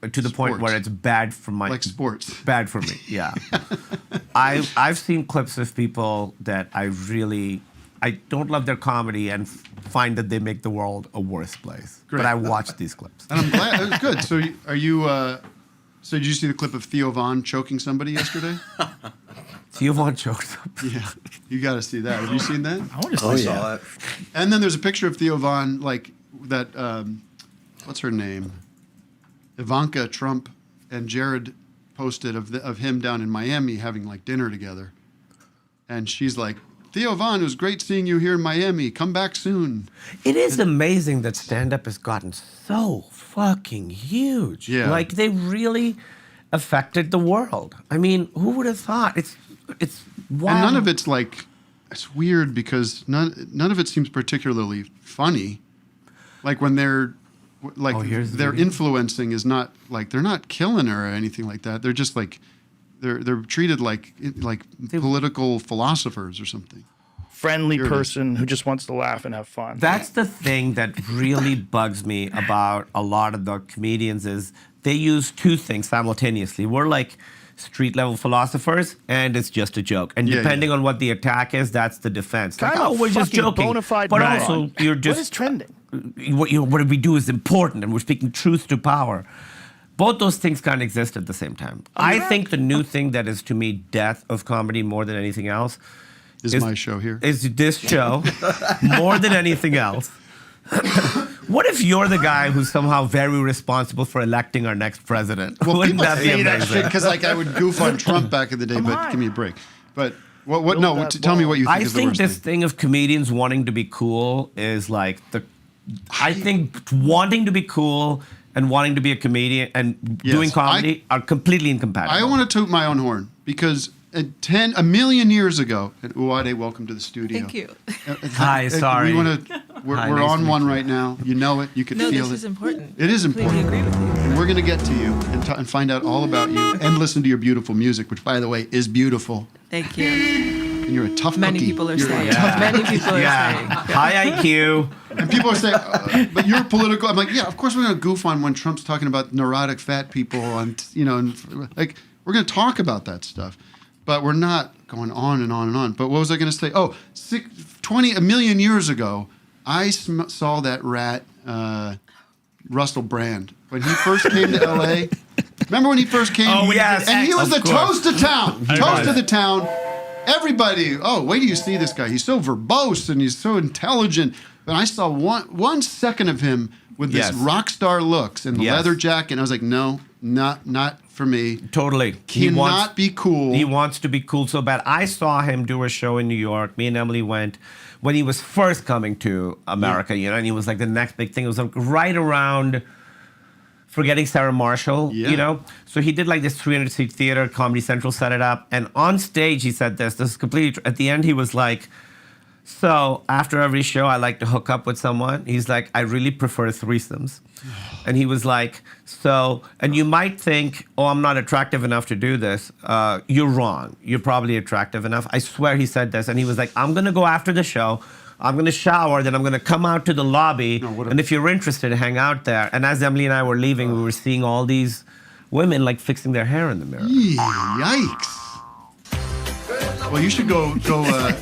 to the point Sports. where it's bad for my sports. Bad for me, yeah. I've seen clips of people that I don't love their comedy and find that they make the world a worse place. Great. But I watch these clips. And I'm glad. It was good. So are you? So did you see the clip of Theo Von choking somebody yesterday? Theo Von choked somebody. Yeah, you got to see that. Have you seen that? I want to see that. And then there's a picture of Theo Von, like that. What's her name? Ivanka Trump and Jared posted of him down in Miami having like dinner together, and she's like, Theo Von, it was great seeing you here in Miami. Come back soon. It is amazing that stand-up has gotten so fucking huge. Yeah. Like they really affected the world. I mean, who would have thought? It's wild. And none of it's like, it's weird because none of it seems particularly funny. Like when they're like their influencing is not like they're not killing her or anything like that. They're just like they're treated like political philosophers or something. Friendly person who just wants to laugh and have fun. That's the thing that really bugs me about a lot of the comedians is they use two things simultaneously. We're like street level philosophers, and it's just a joke. And depending on what the attack is, that's the defense. Like, Kind of we're just fucking joking. bona fide But moron. also, you're just What is trending? What we do is important, and we're speaking truth to power. Both those things can't exist at the same time. I think the new thing that is, to me, death of comedy more than anything else is my show here. Is this show more than anything else? What if you're the guy who's somehow very responsible for electing our next president? Well, Wouldn't people that be say that amazing? shit because like I would goof on Trump back in the day, but give me a break. But what? No, tell me what you think is the think worst this thing of comedians wanting to be cool is like I think wanting to be cool and wanting to be a comedian and doing comedy are completely incompatible. I want to toot my own horn because a million years ago, and Uwade, welcome to the studio. Thank you. Hi, sorry. We're Hi, nice on to one meet you. right now. You know it. You can No, feel this it. is important. It is important. Completely agree with you. And we're going to get to you and find out all about you and listen to your beautiful music, which, by the way, is beautiful. Thank you. And you're a tough Many cookie. people are You're saying. a tough Many cookie. people are saying. High IQ. And people are saying, but you're political. I'm like, yeah, of course we're going to goof on when Trump's talking about neurotic fat people and, like, we're going to talk about that stuff. But we're not going on and on and on. But what was I going to say? Oh, a million years ago, I saw that rat, Russell Brand, when he first came to L.A. Remember when he first came? Oh, yes. And he was the Of course. toast of town. Toast of the town. Everybody, wait till you see this guy. He's so verbose and he's so intelligent. And I saw one second of him with this rock star looks and the leather jacket. And I was like, no, not for me. Totally. Cannot be cool. He wants to be cool so bad. I saw him do a show in New York. Me and Emily went when he was first coming to America, you know, and he was like the next big thing. It was like right around Forgetting Sarah Marshall, you know? So he did like this 300-seat theater, Comedy Central set it up. And on stage, he said this is completely, at the end, he was like, so after every show, I like to hook up with someone. He's like, I really prefer threesomes. And he was like, so, and you might think, oh, I'm not attractive enough to do this. You're wrong. You're probably attractive enough. I swear he said this. And he was like, I'm going to go after the show. I'm going to shower, then I'm going to come out to the lobby, and if you're interested, hang out there. And as Emily and I were leaving, we were seeing all these women like fixing their hair in the mirror. Yikes. Well, you should go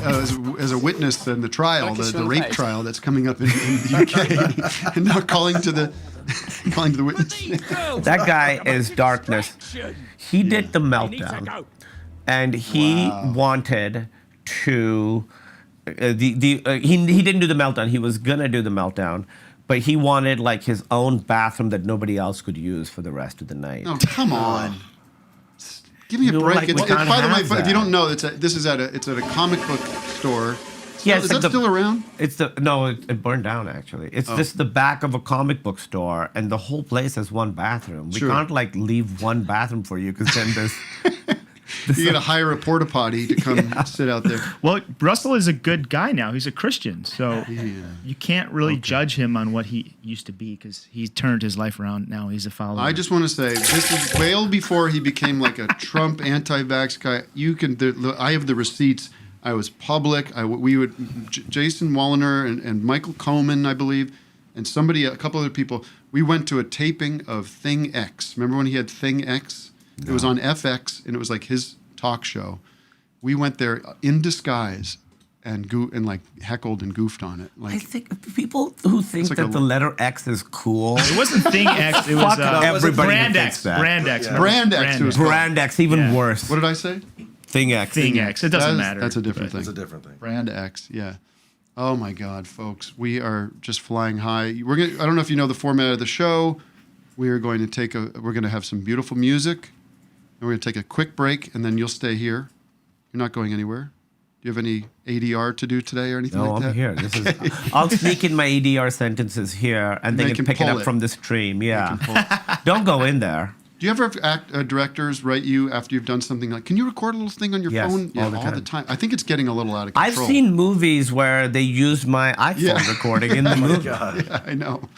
as a witness in the trial, the rape trial that's coming up in the UK, and now calling to the witness. That guy is darkness. He did the meltdown, and he wanted to. He didn't do the meltdown. He was gonna do the meltdown, but he wanted like his own bathroom that nobody else could use for the rest of the night. Oh, come on. Give me a break. By the way, if you don't know, it's at a comic book store. Yeah, is that still around? It burned down actually. It's just the back of a comic book store, and the whole place has one bathroom. We can't like leave one bathroom for you because then there's. You got to hire a porta potty to come sit out there. Well, Russell is a good guy now. He's a Christian, so you can't really judge him on what he used to be because he's turned his life around. Now he's a follower. I just want to say this is well before he became like a Trump anti-vax guy. I have the receipts. I was public. Jason Walliner and Michael Coleman, I believe, and a couple other people. We went to a taping of Thing X. Remember when he had Thing X? It was on FX, and it was like his talk show. We went there in disguise and like heckled and goofed on it. Like, I think people who think like that the letter X is cool. It wasn't Thing X. It was everybody Brand thinks X. that. Brand X. Yeah. Brand X. It was Brand X, even worse. What did I say? Thing X. Thing X. It doesn't matter. That's a different thing. It's a different thing. Brand X. Yeah. Oh my God, folks, we are just flying high. I don't know if you know the format of the show. We are going to we're going to have some beautiful music. And we're going to take a quick break, and then you'll stay here. You're not going anywhere. Do you have any ADR to do today or anything like that? No, I'm here. I'll sneak in my ADR sentences here, and they can pick it up from the stream. Yeah. Don't go in there. Do you ever have directors write you after you've done something like, can you record a little thing on your phone? Yeah, all the time. I think it's getting a little out of control. I've seen movies where they use my iPhone recording in the movie. Yeah, I know.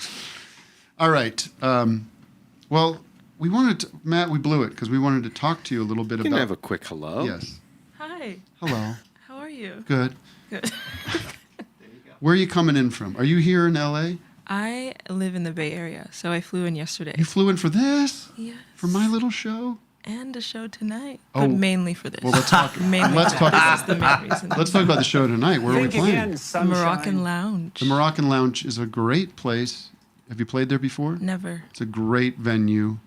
All right. Well, we wanted to, Matt, we blew it because we wanted to talk to you a little bit about. Can I have a quick hello? Yes. Hi. Hello. How are you? Good. Good. Where are you coming in from? Are you here in LA? I live in the Bay Area, so I flew in yesterday. You flew in for this? Yes. For my little show? And a show tonight, Oh. but mainly for this. Well, let's talk. Mainly Let's for talk. this is the main reason. Let's talk about the show tonight. Where are we playing? The Moroccan Lounge. The Moroccan Lounge is a great place. Have you played there before? Never. It's a great venue.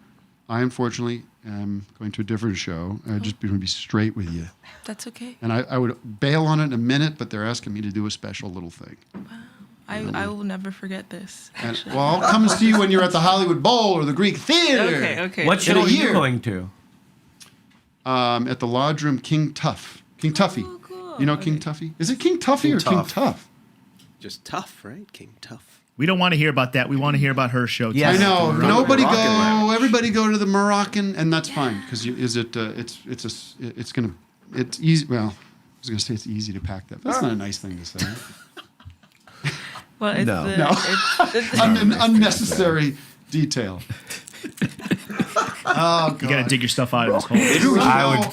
I unfortunately am going to a different show. I just want to be straight with you. That's okay. And I would bail on it in a minute, but they're asking me to do a special little thing. I will never forget this. And, well, I'll come and see you when you're at the Hollywood Bowl or the Greek Theater. Okay. What show are you going to? At the Lodge Room, King Tuffy. Oh, cool. You know King Tuffy? Is it King Tuffy or King Tough? Just tough, right? King Tough. We don't want to hear about that. We want to hear about her show. Yeah, I know. Nobody go. Lounge. Everybody go to the Moroccan, and that's fine because it's easy. Well, I was gonna say it's easy to pack that. That's not a nice thing to say. Well, it's No. it's An unnecessary detail. Oh, God. You got to dig your stuff out of this hole.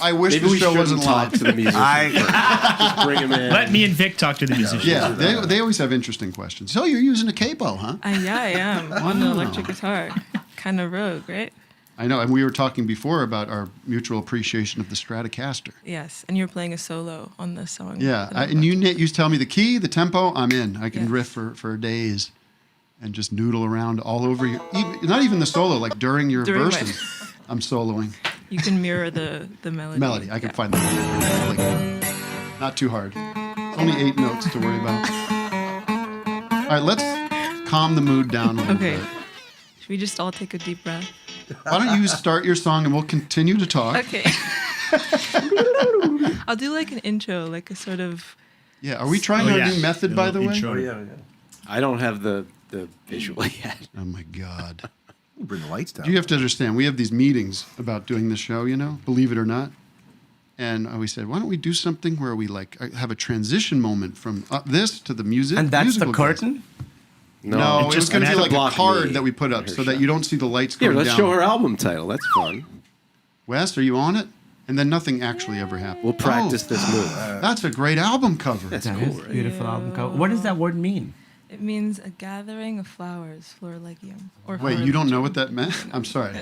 I wish the show wasn't live. To the musician just bring him in. Let me and Vic talk to the musicians. Yeah, they always have interesting questions. So you're using a capo, huh? yeah, I am on the electric guitar. Kind of rogue, right? I know, and we were talking before about our mutual appreciation of the Stratocaster. Yes, and you're playing a solo on this song. Yeah, and you tell me the key, the tempo, I'm in. I can riff for days and just noodle around all over you. Not even the solo, like during your verses, I'm soloing. You can mirror the melody. Melody, I can find the melody. Not too hard. Only 8 notes to worry about. All right, let's calm the mood down a little bit. Should we just all take a deep breath? Why don't you start your song and we'll continue to talk? Okay. I'll do like an intro, like a sort of. Yeah. Are we trying our new method, by the way? Oh, yeah. I don't have the visual yet. Oh my God. Bring the lights down. You have to understand, we have these meetings about doing the show, believe it or not. And we said, why don't we do something where we like have a transition moment from this to the music? And that's the musical curtain? No, it was going to be like a card me that we put up so that you don't see the lights Here, going let's down. show her album title. That's fun. Wes, are you on it? And then nothing actually ever happened. We'll practice this move. That's a great album cover. That's cool. Right? Beautiful album cover. What does that word mean? It means a gathering of flowers, Florilegium. Or Wait, you don't know what that meant? I'm sorry.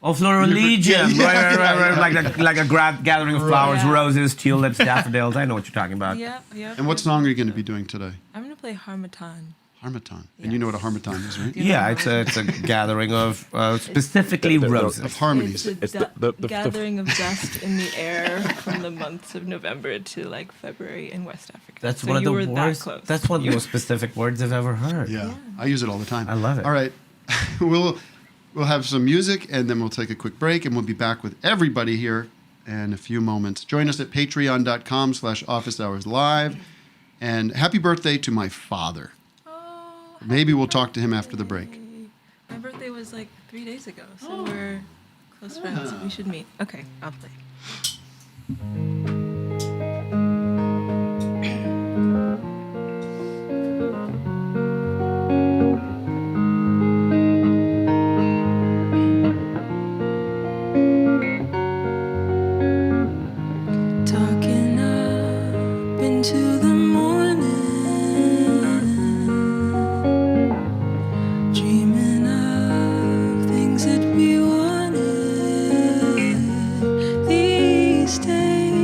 Oh, Florilegium. Right. Like a gathering of flowers, roses, tulips, daffodils. I know what you're talking about. Yeah. And what song are you going to be doing today? I'm going to play Harmattan. Harmattan. And you know what a harmattan is, right? Yeah, it's a gathering of specifically roses. Of harmonies. It's a gathering of dust in the air from the months of November to like February in West Africa. That's so one of you the were worst. That close. That's one of the most specific words I've ever heard. Yeah, I use it all the time. I love it. All right, we'll have some music and then we'll take a quick break and we'll be back with everybody here in a few moments. Join us at patreon.com/officeHoursLive. And happy birthday to my father. Maybe we'll talk to him after the break. My birthday was like 3 days ago, so we're close friends. We should meet. Okay, I'll play. Talking up into the morning. Dreaming of things that we wanted these days.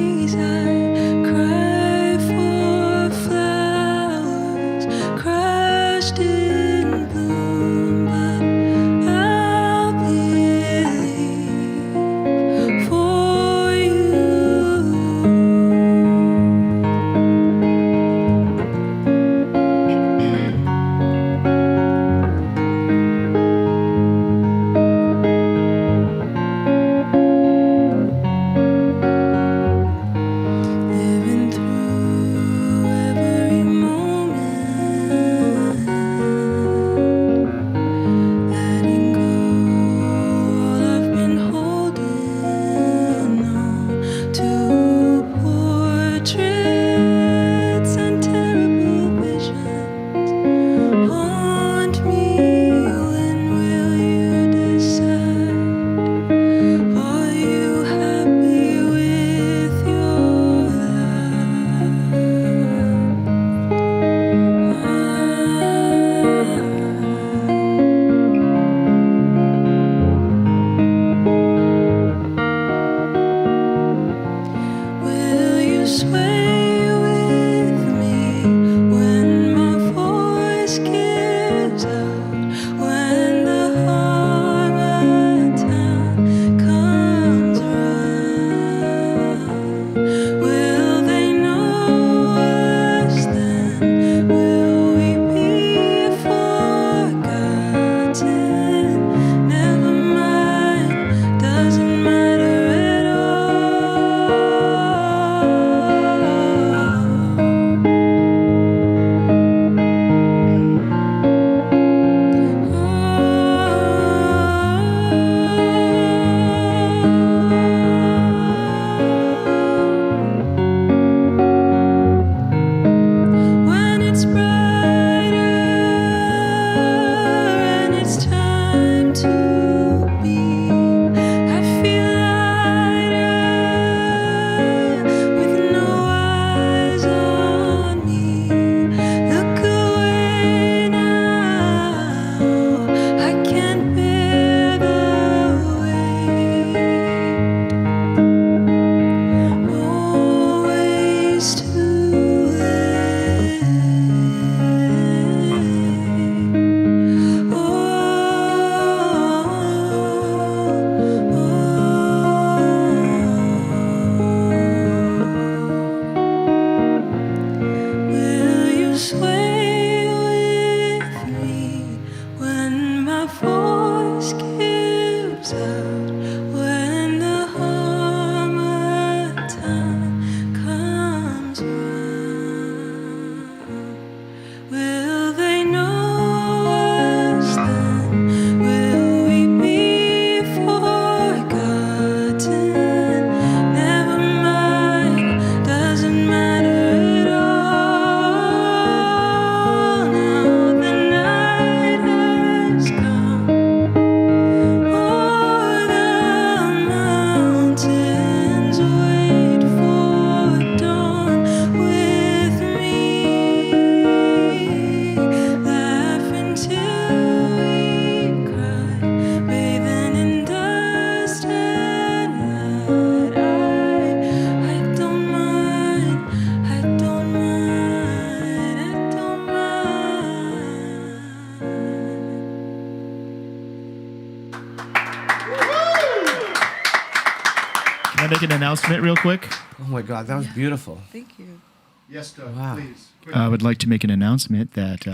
I make an announcement real quick? Oh my God, that was beautiful. Thank you. Yes, Doug, Wow. please. I would like to make an announcement that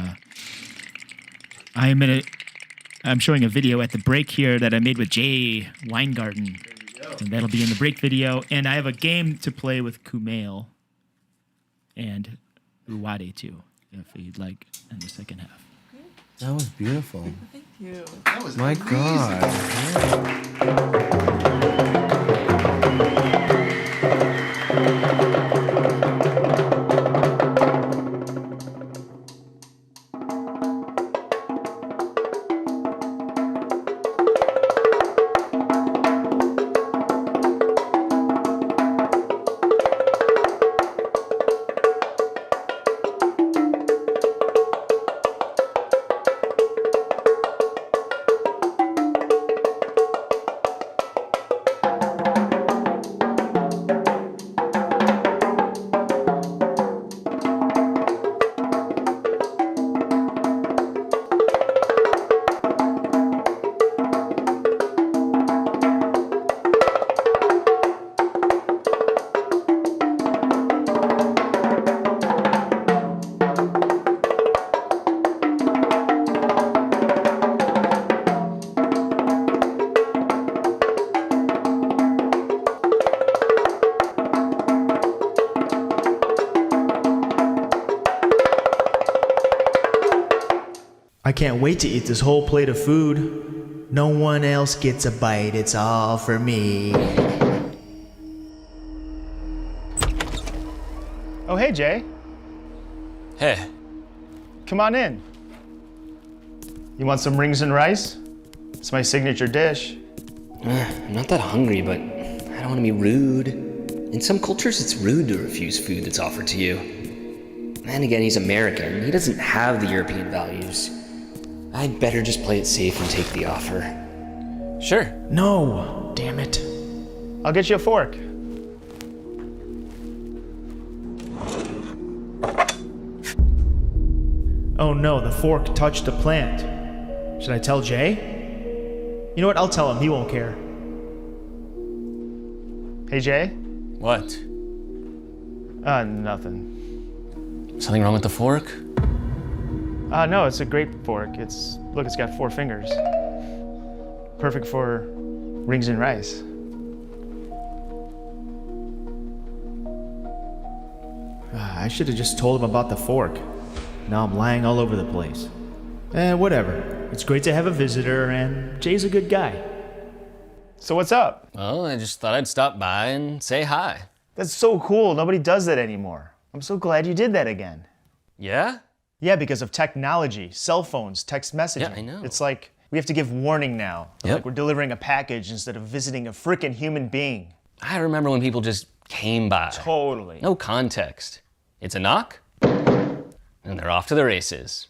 I'm showing a video at the break here that I made with Jay Weingarten. And that'll be in the break video. And I have a game to play with Kumail and Uwade too, if you'd like, in the second half. That was beautiful. Thank you. That was My amazing. God. I can't wait to eat this whole plate of food. No one else gets a bite, it's all for me. Oh, hey, Jay. Hey. Come on in. You want some rings and rice? It's my signature dish. I'm not that hungry, but I don't want to be rude. In some cultures, it's rude to refuse food that's offered to you. Then again, he's American. He doesn't have the European values. I'd better just play it safe and take the offer. Sure. No, damn it. I'll get you a fork. Oh no, the fork touched a plant. Should I tell Jay? You know what, I'll tell him, he won't care. Hey Jay? What? Nothing. Something wrong with the fork? No, it's a great fork. Look, it's got 4 fingers. Perfect for rings and rice. I should have just told him about the fork. Now I'm lying all over the place. Whatever. It's great to have a visitor, and Jay's a good guy. So what's up? Well, I just thought I'd stop by and say hi. That's so cool. Nobody does that anymore. I'm so glad you did that again. Yeah? Yeah, because of technology, cell phones, text messaging. Yeah, I know. It's like we have to give warning now. Yep. Like we're delivering a package instead of visiting a freaking human being. I remember when people just came by. Totally. No context. It's a knock, and they're off to the races.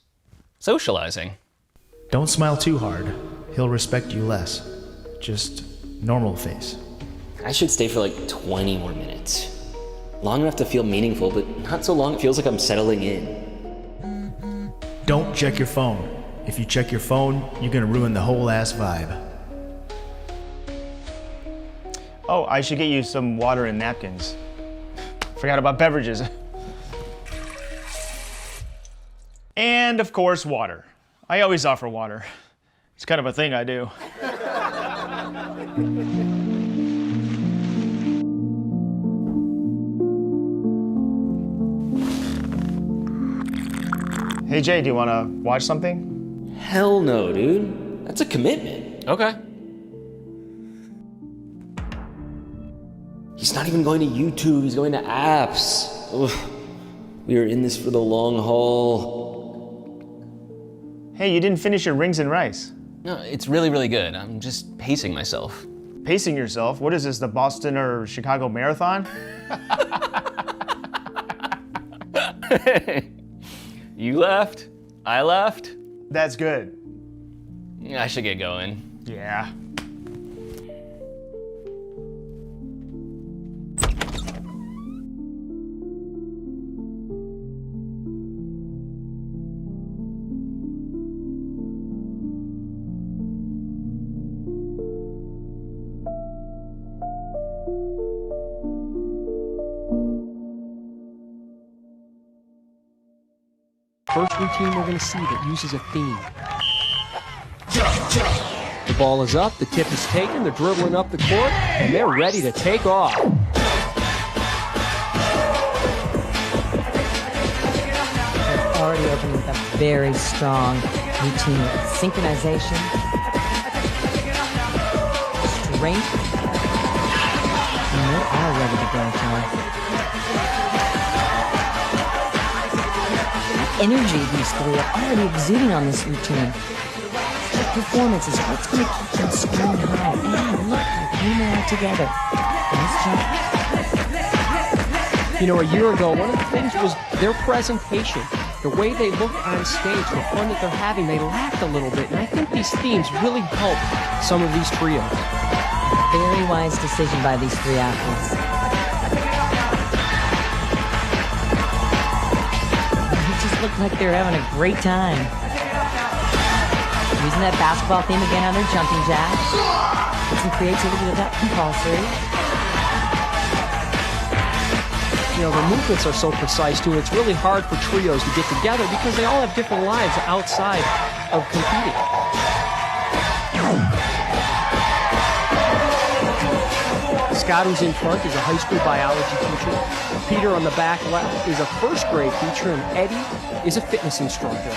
Socializing. Don't smile too hard. He'll respect you less. Just normal face. I should stay for like 20 more minutes. Long enough to feel meaningful, but not so long it feels like I'm settling in. Don't check your phone. If you check your phone, you're gonna ruin the whole ass vibe. Oh, I should get you some water and napkins. Forgot about beverages. And of course, water. I always offer water. It's kind of a thing I do. Hey Jay, do you want to watch something? Hell no, dude. That's a commitment. Okay. He's not even going to YouTube, he's going to apps. Ugh. We are in this for the long haul. Hey, you didn't finish your rings and rice. No, it's really, really good. I'm just pacing myself. Pacing yourself? What is this, the Boston or Chicago Marathon? You left, I left. That's good. I should get going. Yeah. routine we're going to see that uses a theme. The ball is up, the tip is taken, they're dribbling up the court, and they're ready to take off. They're already opening with a very strong routine. Synchronization, strength, and they're all ready to go, John. Energy these three are already exuding on this routine. Their performance is what's going to keep them scoring high. And look how clean they are together. Nice job. You know, a year ago, one of the things was their presentation. The way they looked on stage, the fun that they're having, they laughed a little bit. And I think these themes really help some of these trios. Very wise decision by these three athletes. Look like they're having a great time. Using that basketball theme again on their jumping jacks. Get some creativity with that compulsory. You know, the movements are so precise too, it's really hard for trios to get together because they all have different lives outside of competing. Scott, who's in front, is a high school biology teacher. Peter on the back left is a first grade teacher, and Eddie is a fitness instructor.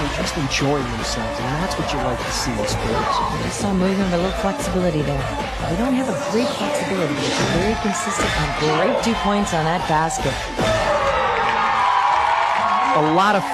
They're just enjoying themselves, and that's what you like to see in sports. I saw movement with a little flexibility there. They don't have a great flexibility, but they're very consistent on great 2 points on that basket. A lot of